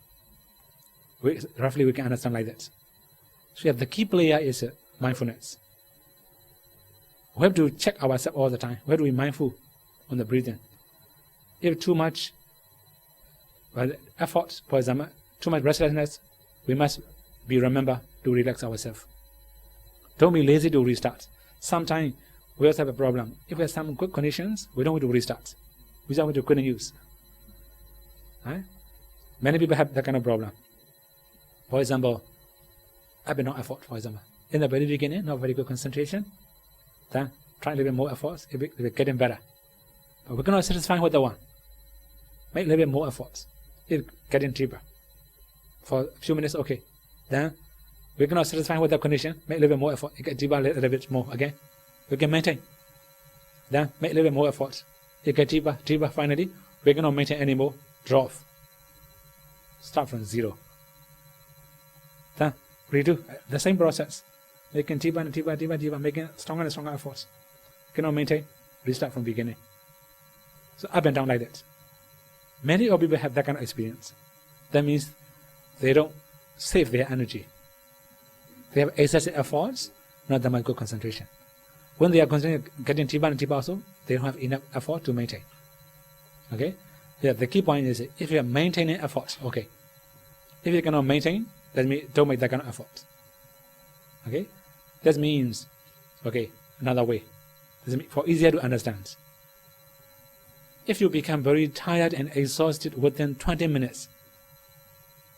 Roughly we can understand like that. So the key player is mindfulness. We have to check ourselves all the time. We have to be mindful on the breathing. If too much effort, for example, too much restlessness, we must remember to relax ourselves. Don't be lazy to restart. Sometimes we also have a problem. If we have some good conditions, we don't want to restart. We just want to couldn't use. Right? Many people have that kind of problem. For example, up and down effort, for example. In the very beginning, not very good concentration. Then try a little bit more efforts, it will be getting better. But we're not satisfied with the one. Make a little bit more efforts. It's getting deeper. For a few minutes, okay. Then we're not satisfied with the condition, make a little bit more effort. It get deeper a little bit more again. We can maintain. Then make a little bit more effort. It get deeper, deeper. Finally, we cannot maintain anymore. Drop. Start from zero. Then redo the same process. Making deeper and deeper, deeper, deeper, making stronger and stronger efforts. Cannot maintain. Restart from beginning. So up and down like that. Many of people have that kind of experience. That means they don't save their energy. They have excessive efforts, not that much good concentration. When they are getting deeper and deeper also, they don't have enough effort to maintain. Okay? Yeah, the key point is if you are maintaining effort, okay. If you cannot maintain, that means don't make that kind of effort. Okay? That means, okay, another way. For easier to understand. If you become very tired and exhausted within 20 minutes,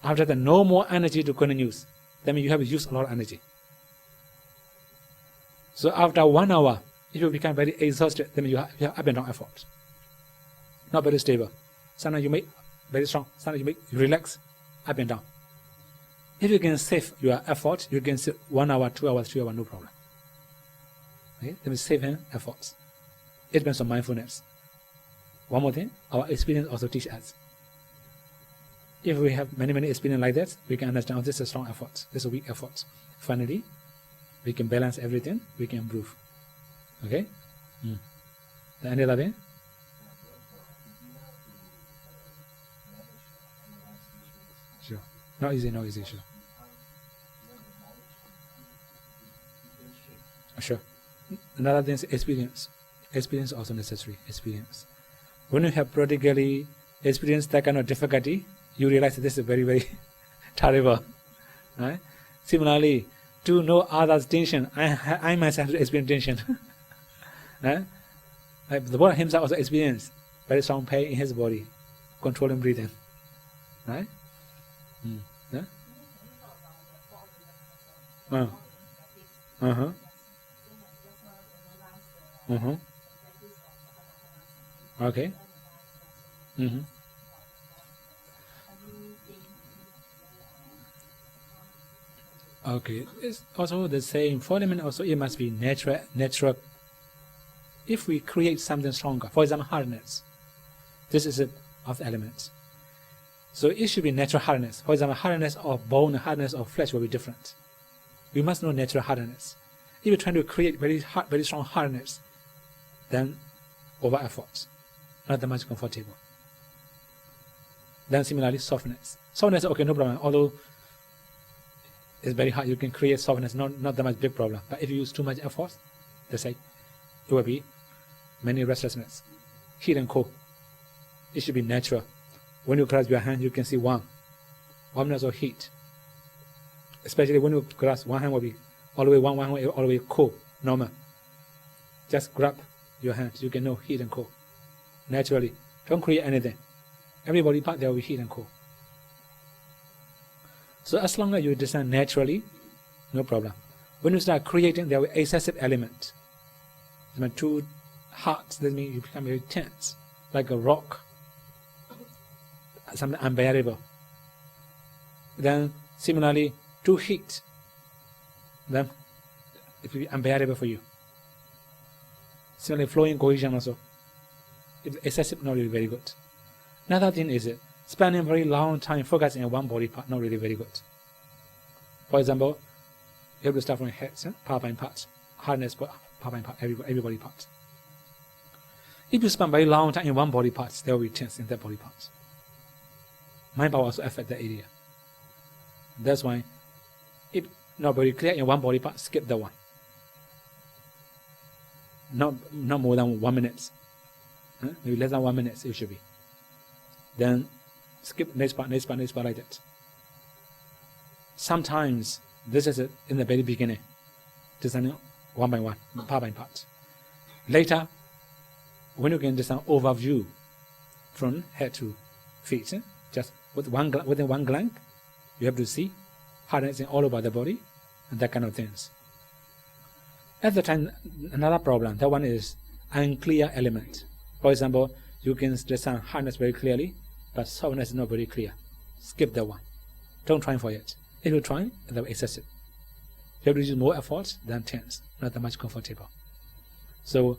after that no more energy to continue, that means you have used a lot of energy. So after 1 hour, if you become very exhausted, then you have up and down effort. Not very stable. Sometimes you make very strong, sometimes you relax, up and down. If you can save your effort, you can save 1 hour, 2 hours, 3 hours, no problem. Okay? That means saving efforts. It depends on mindfulness. One more thing, our experience also teaches us. If we have many experience like that, we can understand this is a strong effort, this is a weak effort. Finally, we can balance everything, we can improve. Okay? Any other thing? Sure. Not easy, sure. Sure. Another thing is experience. Experience also necessary. Experience. When you have practically experienced that kind of difficulty, you realize that this is very, very terrible. Right? Similarly, to know others' tension, I myself experience tension. Right? Like the Buddha himself also experienced very strong pain in his body, controlling breathing. Right? Yeah? Okay. Okay. It's also the same. For element also it must be natural. If we create something stronger, for example, hardness, this is of the elements. So it should be natural hardness. For example, hardness of bone, hardness of flesh will be different. We must know natural hardness. If you're trying to create very strong hardness, then over effort, not that much comfortable. Then similarly, softness. Softness, okay, no problem. Although it's very hard, you can create softness, not that much big problem. But if you use too much effort, let's say, it will be many restlessness, heat and cold. It should be natural. When you grasp your hand, you can see warmness or heat. Especially when you grasp one hand will be all the way one way, all the way cold, normal. Just grab your hand, you can know heat and cold. Naturally. Don't create anything. Every body part there will be heat and cold. So as long as you understand naturally, no problem. When you start creating, there will be excessive element. When too hot, that means you become very tense, like a rock. Something unbearable. Then similarly, too heat, then it will be unbearable for you. Similarly, flowing cohesion also. If excessive, not really very good. Another thing is spending very long time focusing on one body part, not really very good. For example, you have to start from head, part by part, hardness, part by part, every body part. If you spend very long time in one body part, there will be tense in that body part. Mind power also affect that area. That's why, if not very clear in one body part, skip that one. Not more than 1 minute. Maybe less than 1 minute it should be. Then skip next part like that. Sometimes this is in the very beginning, designing one by one, part by part. Later, when you can design overview from head to feet, just within one glance, you have to see hardness all over the body and that kind of things. At the time, another problem, that one is unclear element. For example, you can design hardness very clearly, but softness is not very clear. Skip that one. Don't try for it. If you try, that will be excessive. You have to use more effort than tense, not that much comfortable. So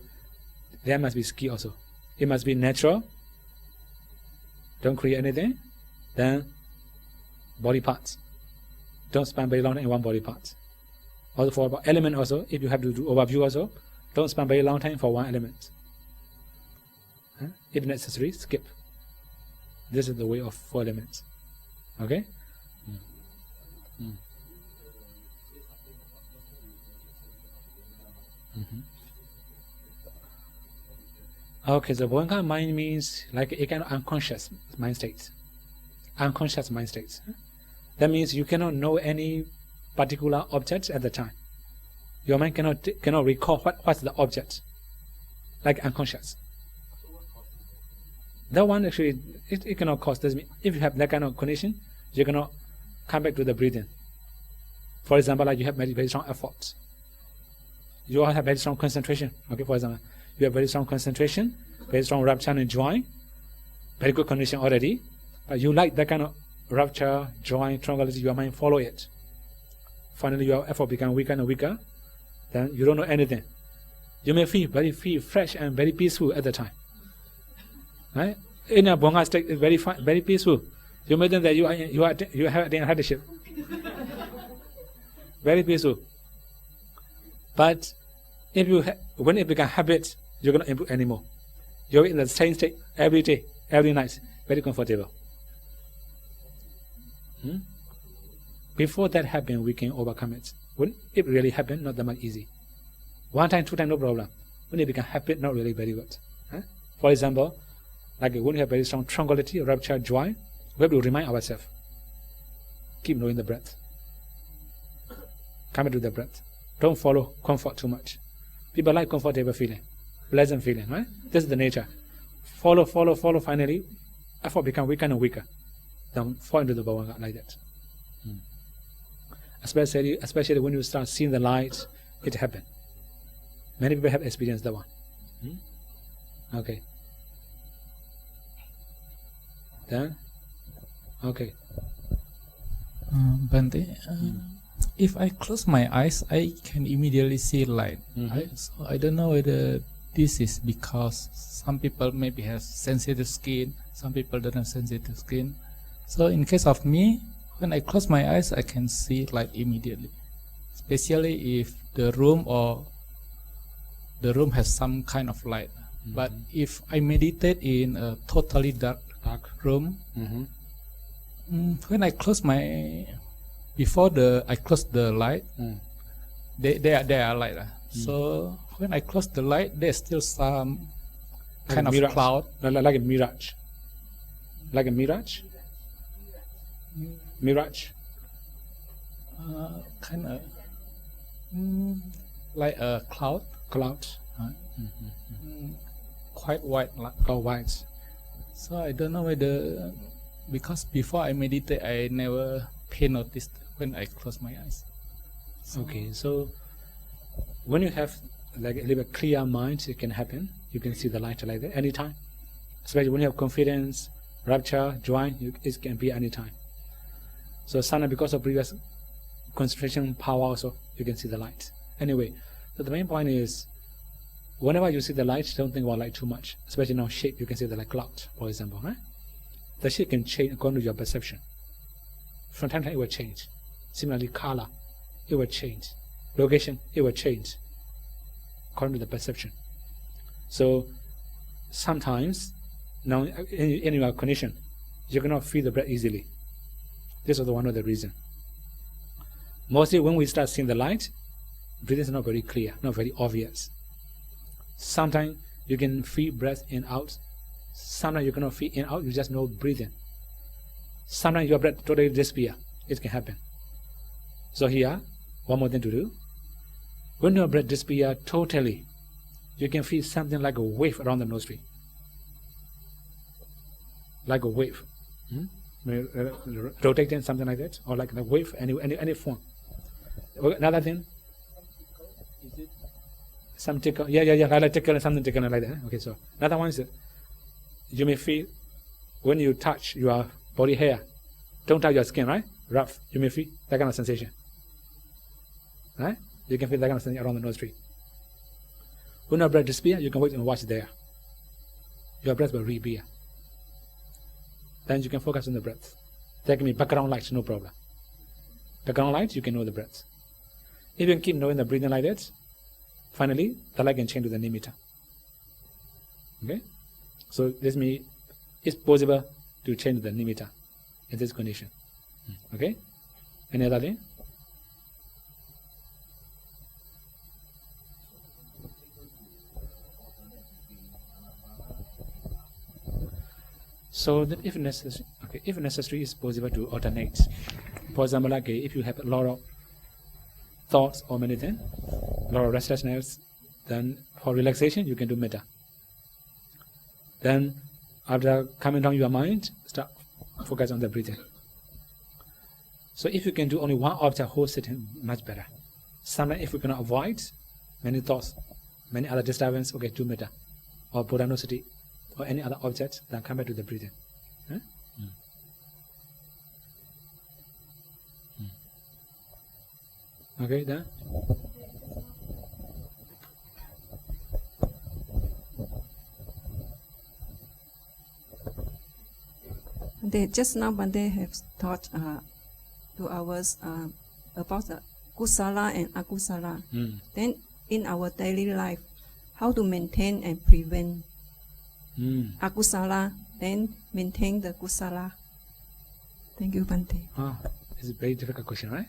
there must be skill also. It must be natural. Don't create anything. Then body parts. Don't spend very long time in one body part. Also for element also, if you have to do overview also, don't spend very long time for one element. If necessary, skip. This is the way of 4 elements. Okay? Okay, so Bhuvanka mind means like a kind of unconscious mind state. Unconscious mind state. That means you cannot know any particular object at the time. Your mind cannot recall what's the object. Like unconscious. That one actually, it cannot cause this. If you have that kind of condition, you cannot come back to the breathing. For example, like you have very strong effort. You all have very strong concentration. Okay, for example, you have very strong concentration, very strong rapture and joy, very good condition already. But you like that kind of rapture, joy, tranquility, your mind follow it. Finally, your effort becomes weaker and weaker. Then you don't know anything. You may feel very fresh and very peaceful at the time. Right? In a Bhuvanka state, it's very fine, very peaceful. You may think that you have a hardship. Very peaceful. But if when it becomes habit, you're going to improve anymore. You're in the same state every day, every night, very comfortable. Before that happens, we can overcome it. When it really happens, not that much easy. 1 time, 2 times, no problem. When it becomes habit, not really very good. For example, like when you have very strong tranquility, rapture, joy, we have to remind ourselves. Keep knowing the breath. Come back to the breath. Don't follow comfort too much. People like comfortable feeling, pleasant feeling, right? This is the nature. Follow, finally, effort becomes weaker and weaker. Don't fall into the Bhuvanka like that. Especially when you start seeing the light, it happens. Many people have experienced that one. Okay. Then? Okay. Bhante, if I close my eyes, I can immediately see light. So I don't know whether this is because some people maybe have sensitive skin, some people don't have sensitive skin. So in case of me, when I close my eyes, I can see light immediately. Especially if the room has some kind of light. But if I meditate in a totally dark room, when I close before I close the light, they are light. So when I close the light, there's still some kind of mirage. Cloud. Like a mirage. Like a mirage? Mirage? Kind of like a cloud. Cloud. Quite white. White. So I don't know whether, because before I meditate, I never pay notice when I close my eyes. Okay, so when you have like a little bit clear mind, it can happen. You can see the light like that anytime. Especially when you have confidence, rapture, joy, it can be anytime. So sometimes because of previous concentration power also, you can see the light. Anyway, so the main point is, whenever you see the light, don't think about light too much. Especially now shape, you can see the like cloud, for example. Right? The shape can change according to your perception. From time to time it will change. Similarly, color, it will change. Location, it will change according to the perception. So sometimes, now in your condition, you cannot feel the breath easily. This is one of the reasons. Mostly when we start seeing the light, breathing is not very clear, not very obvious. Sometimes you can feel breath in out. Sometimes you cannot feel in out, you just know breathing. Sometimes your breath totally disappear. It can happen. So here, one more thing to do. When your breath disappear totally, you can feel something like a wave around the nostril. Like a wave. Rotating, something like that, or like a wave, any form. Another thing. Some tickle, like tickle, something tickle like that. Okay, so another one is you may feel when you touch your body hair, don't touch your skin, right? Rough, you may feel that kind of sensation, right? You can feel that kind of sensation around the nostril. When your breath disappears, you can wait and watch there. Your breath will reappear. Then you can focus on the breath. There can be background lights, no problem. Background lights, you can know the breath. If you can keep knowing the breathing like that, finally, the light can change to the nimitta. Okay? So this means it's possible to change the nimitta in this condition. Okay? Any other thing? So that if necessary, it's possible to alternate. For example, like if you have a lot of thoughts or many things, a lot of restlessness, then for relaxation you can do metta. Then after coming down your mind, start focus on the breathing. So if you can do only one object whole sitting, much better. Sometimes if we cannot avoid many thoughts, many other disturbances, okay, do metta or bodhanussati or any other object, then come back to the breathing. Huh? Okay, then. Just now, Bande have taught 2 hours about the kusala and akusala. Then, in our daily life, how to maintain and prevent akusala, then maintain the kusala. Thank you, Bante. It's a very difficult question, right?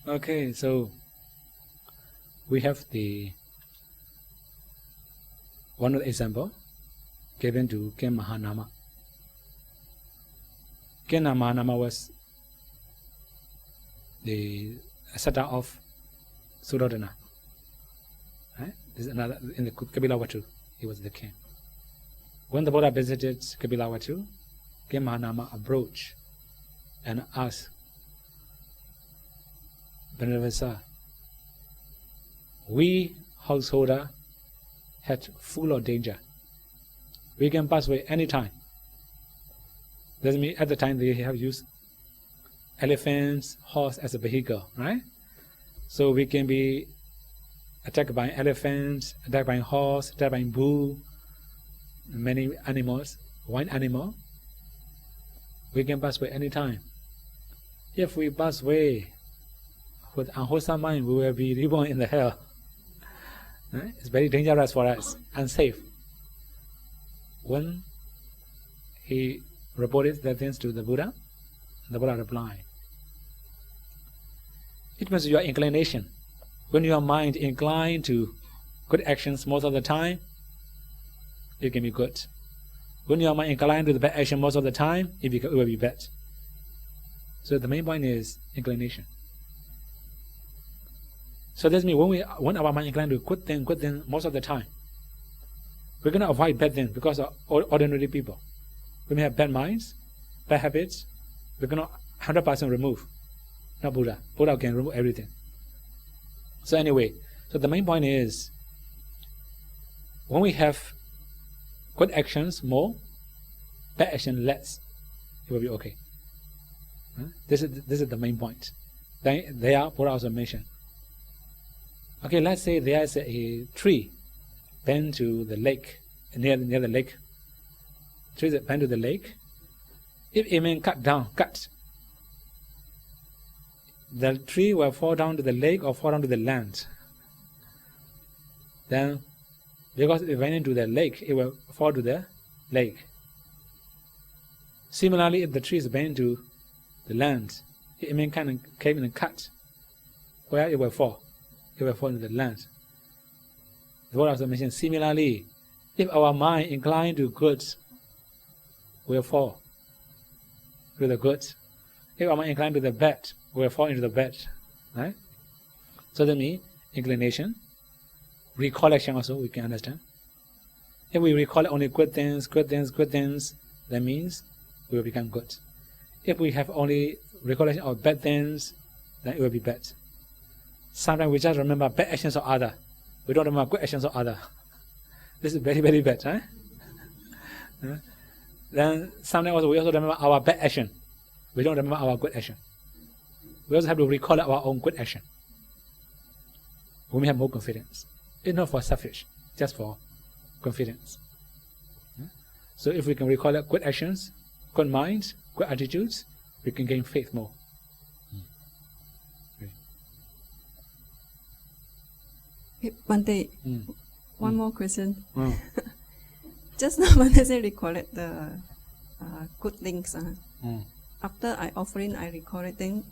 Okay, so we have the one of the example given to Ken Mahanama. Ken Mahanama was the setter of Surodhana. Right? This is another in the Kapilavatthu. He was the king. When the Buddha visited Kapilavatthu, Ken Mahanama approached and asked Vassa, we householder had full of danger. We can pass away any time. Doesn't mean at the time they have used elephants, horse as a vehicle, right? So we can be attacked by elephants, attacked by horse, attacked by bull, many animals, wild animal. We can pass away any time. If we pass away with unwholesome mind, we will be reborn in the hell. Right? It's very dangerous for us, unsafe. When he reported that things to the Buddha replied, it means your inclination. When your mind inclined to good actions most of the time, it can be good. When your mind inclined to the bad action most of the time, it will be bad. So the main point is inclination. So that means when our mind inclined to good thing most of the time, we're going to avoid bad things because of ordinary people. We may have bad minds, bad habits, we're going to 100% remove. Not Buddha. Buddha can remove everything. So anyway, so the main point is, when we have good actions more, bad action less, it will be okay. This is the main point. There, Buddha also mentioned. Okay, let's say there is a tree bent to the lake, near the lake. Trees that bent to the lake. If a man cut the tree will fall down to the lake or fall down to the land. Then, because it went into the lake, it will fall to the lake. Similarly, if the tree is bent to the land, it may kind of came in a cut. Where it will fall? It will fall into the land. The word also mentioned, similarly, if our mind inclined to good, will fall to the good. If our mind inclined to the bad, will fall into the bad. Right? So that means inclination, recollection also we can understand. If we recall only good things, that means we will become good. If we have only recollection of bad things, then it will be bad. Sometimes we just remember bad actions of other. We don't remember good actions of other. This is very, very bad, right? Then sometimes also we also remember our bad action. We don't remember our good action. We also have to recall our own good action. We may have more confidence. It's not for selfish, just for confidence. So if we can recall good actions, good minds, good attitudes, we can gain faith more. Bante, one more question. Just now Bante said recollect the good things. After I offering, I recollect, then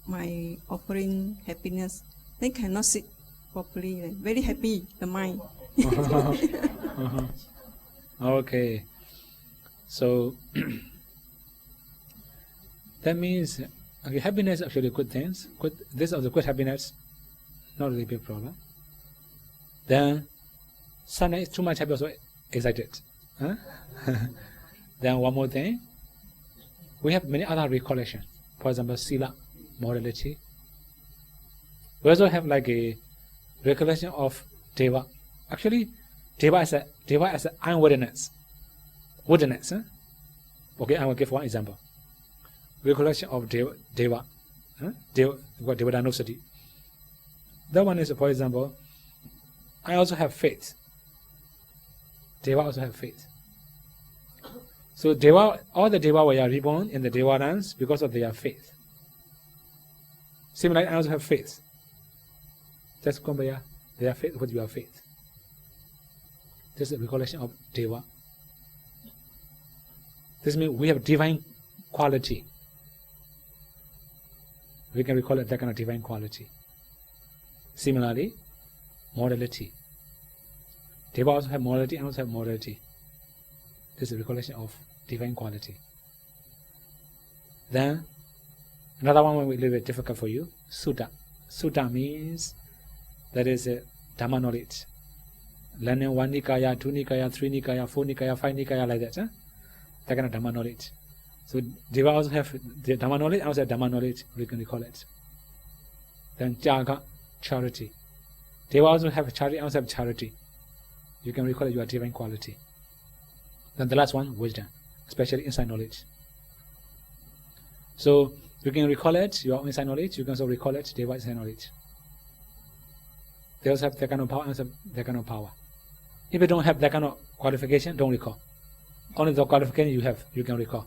my offering happiness, then cannot sit properly. Very happy, the mind. Okay. So that means happiness is actually good things. This is the good happiness, not really big problem. Then sometimes too much happy also excited. Then one more thing, we have many other recollection. For example, sila, morality. We also have like a recollection of deva. Actually, deva is an unworthiness. Worthiness. Okay, I will give one example. Recollection of deva. Devadanusati. That one is, for example, I also have faith. Deva also have faith. So deva, all the deva were reborn in the Devalands because of their faith. Similarly, I also have faith. Just compare their faith with your faith. This is a recollection of deva. This means we have divine quality. We can recall that kind of divine quality. Similarly, morality. Deva also have morality and also have morality. This is a recollection of divine quality. Then, another one will be a little bit difficult for you. Sutta. Sutta means that is a Dhamma knowledge. Learning 1 Nikaya, 2 Nikaya, 3 Nikaya, 4 Nikaya, 5 Nikaya, like that. That kind of Dhamma knowledge. So Deva also have the Dhamma knowledge, also have Dhamma knowledge, we can recall it. Then Jaga, charity. Deva also have charity, also have charity. You can recall your divine quality. Then the last one, wisdom, especially inside knowledge. So you can recall it, your inside knowledge, you can also recall it, Deva inside knowledge. They also have that kind of power, also have that kind of power. If you don't have that kind of qualification, don't recall. Only the qualification you have, you can recall.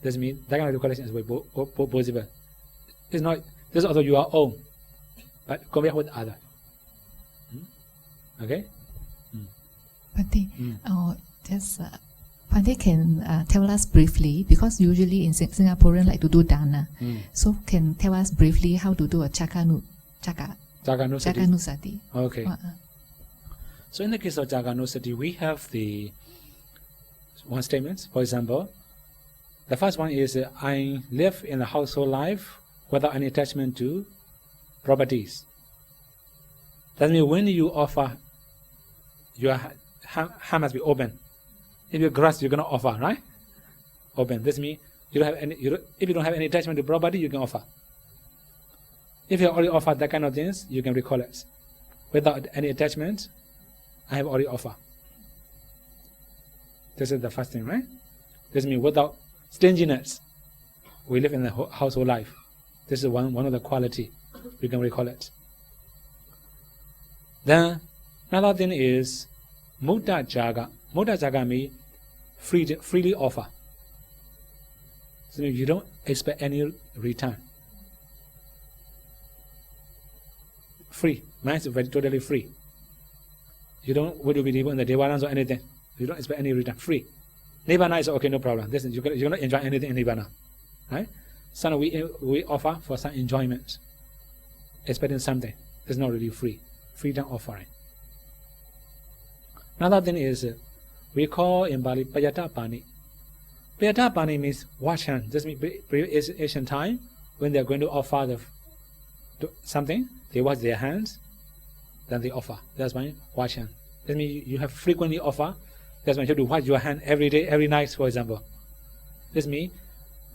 This means that kind of recollection is very possible. It's not, this is also your own, but compare with other. Okay? Bante, Bante can tell us briefly, because usually in Singaporean like to do dana. So can tell us briefly how to do a Jaganusati. Okay. So in the case of Jaganusati, we have the one statement. For example, the first one is I live in a household life without any attachment to properties. That means when you offer, your hand must be open. If you grasp, you're going to offer, right? Open. This means you don't have any. If you don't have any attachment to property, you can offer. If you already offered that kind of things, you can recall it. Without any attachment, I have already offered. This is the first thing, right? This means without stinginess, we live in a household life. This is one of the quality. We can recall it. Then another thing is Mudda Jaga. Mudda Jaga means freely offer. So you don't expect any return. free. Mind is very totally free. You don't want to be in the Nirvana or anything. You don't expect any return. Free. Nibbana is okay, no problem. This is, you're going to enjoy anything in Nibbana. Right? So we offer for some enjoyment. Expecting something. It's not really free. Freedom offering. Another thing is, we call in Bali Payata Pani. Payata Pani means wash hand. This means previous ancient time, when they are going to offer something, they wash their hands, then they offer. That's why wash hand. That means you have frequently offer. That's why you have to wash your hand every day, every night, for example. This means,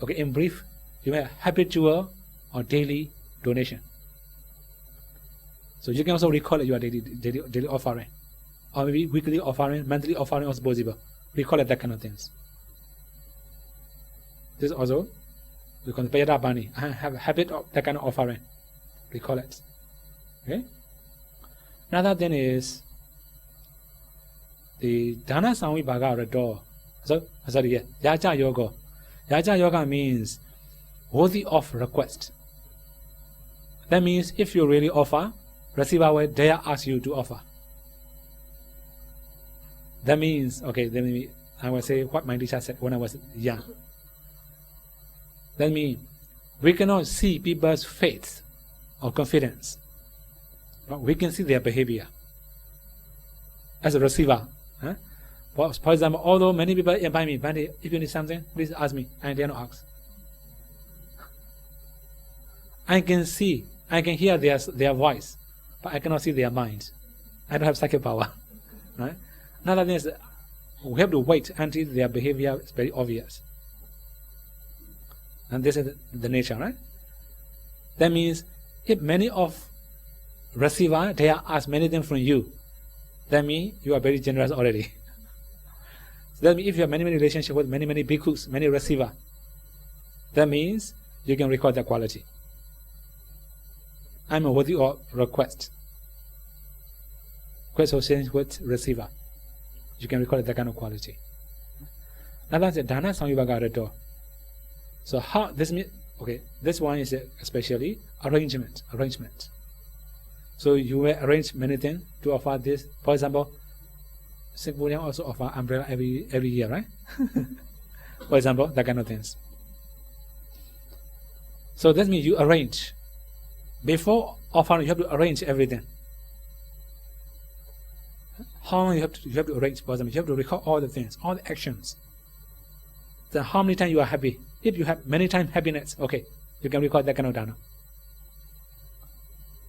okay, in brief, you have habitual or daily donation. So you can also recall it your daily offering. Or maybe weekly offering, monthly offering also possible. Recall it, that kind of things. This also, we call it Payata Bani. I have a habit of that kind of offering. Recall it. Okay? Another thing is the Dana Samvi Bhaga or the door. Yaja Yoga. Yaja Yoga means worthy of request. That means if you really offer, receiver will dare ask you to offer. That means, okay, then I will say what my teacher said when I was young. That means we cannot see people's faith or confidence, but we can see their behavior as a receiver. Huh? For example, although many people invite me, Bante, if you need something, please ask me. I dare not ask. I can see, I can hear their voice, but I cannot see their mind. I don't have psychic power. Right? Another thing is, we have to wait until their behavior is very obvious. And this is the nature, right? That means, if many of receiver, they ask many things from you, that means you are very generous already. So that means if you have many relationships with many bhikkhus, many receiver, that means you can record that quality. I'm a worthy of request. Request association with receiver. You can record that kind of quality. Now that's the Dana Samvibhaga door. So how this means, okay, this one is especially arrangement. So you will arrange many things to offer this. For example, Singaporean also offer umbrella every year, right? For example, that kind of things. So that means you arrange. Before offering, you have to arrange everything. How long you have to arrange? For example, you have to record all the things, all the actions. Then how many times you are happy? If you have many times happiness, okay, you can record that kind of dana.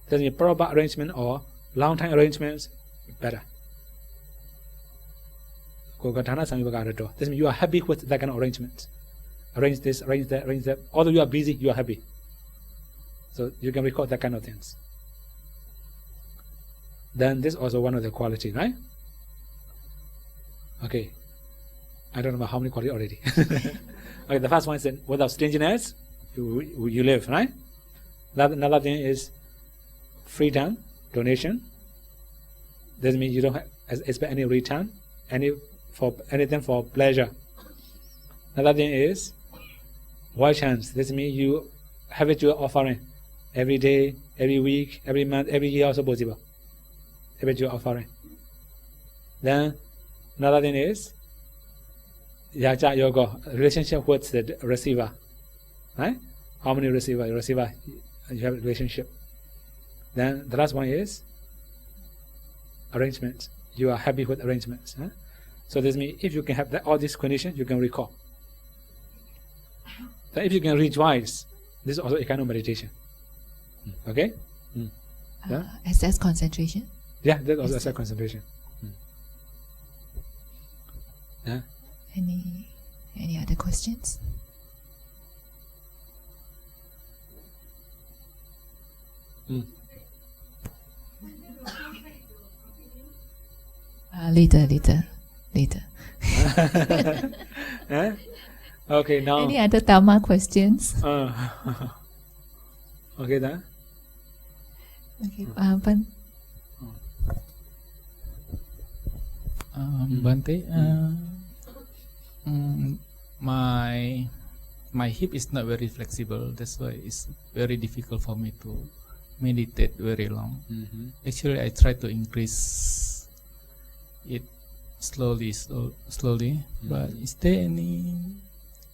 That means proper arrangement or long time arrangements, better. This means you are happy with that kind of arrangement. Arrange this, arrange that, arrange that. Although you are busy, you are happy. So you can record that kind of things. Then this is also one of the quality, right? Okay. I don't know how many quality already. Okay, the first one is without stinginess, you live, right? Another thing is freedom, donation. That means you don't expect any return, anything for pleasure. Another thing is wise chance. This means you have it your offering every day, every week, every month, every year also possible. Have it your offering. Then another thing is Yaja Yoga, relationship with the receiver. Right? How many receiver? You have a relationship. Then the last one is arrangement. You are happy with arrangements. Huh? So this means if you can have all these conditions, you can recall. Then if you can rejoice, this is also a kind of meditation. Okay? Yeah? Assess concentration. Yeah, that's also assess concentration. Yeah. Any other questions? Later. Okay, now. Any other Dhamma questions? Okay, then. Okay, Bante, my hip is not very flexible. That's why it's very difficult for me to meditate very long. Mm-hmm. Actually, I try to increase it slowly. But is there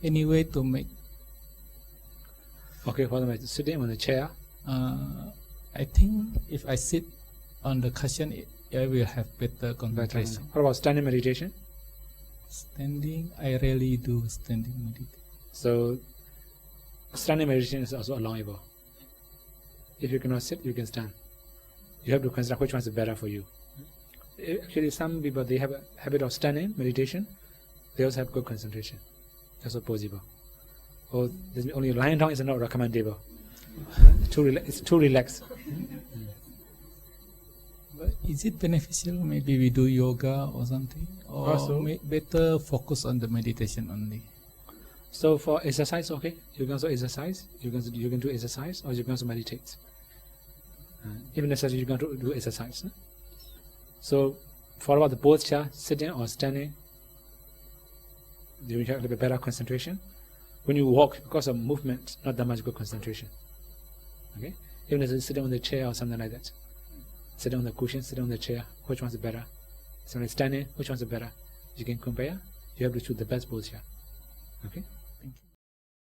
any way to make? Okay, for example, sitting on the chair. I think if I sit on the cushion, I will have better concentration. What about standing meditation? Standing, I rarely do standing meditation. So, standing meditation is also allowable. If you cannot sit, you can stand. You have to consider which one is better for you. Actually, some people, they have a habit of standing meditation. They also have good concentration. That's also possible. Or only lying down is not recommendable. It's too relaxed. But is it beneficial? Maybe we do yoga or something, or Also, better focus on the meditation only. So for exercise, okay, you can also exercise. You can do exercise, or you can also meditate. Even necessary, you can do exercise. So for about the posture, sitting or standing, you have a little bit better concentration. When you walk, because of movement, not that much good concentration. Okay, even if it's sitting on the chair or something like that, sitting on the cushion, sitting on the chair, which one's better? So when standing, which one's better? You can compare. You have to choose the best posture. Okay.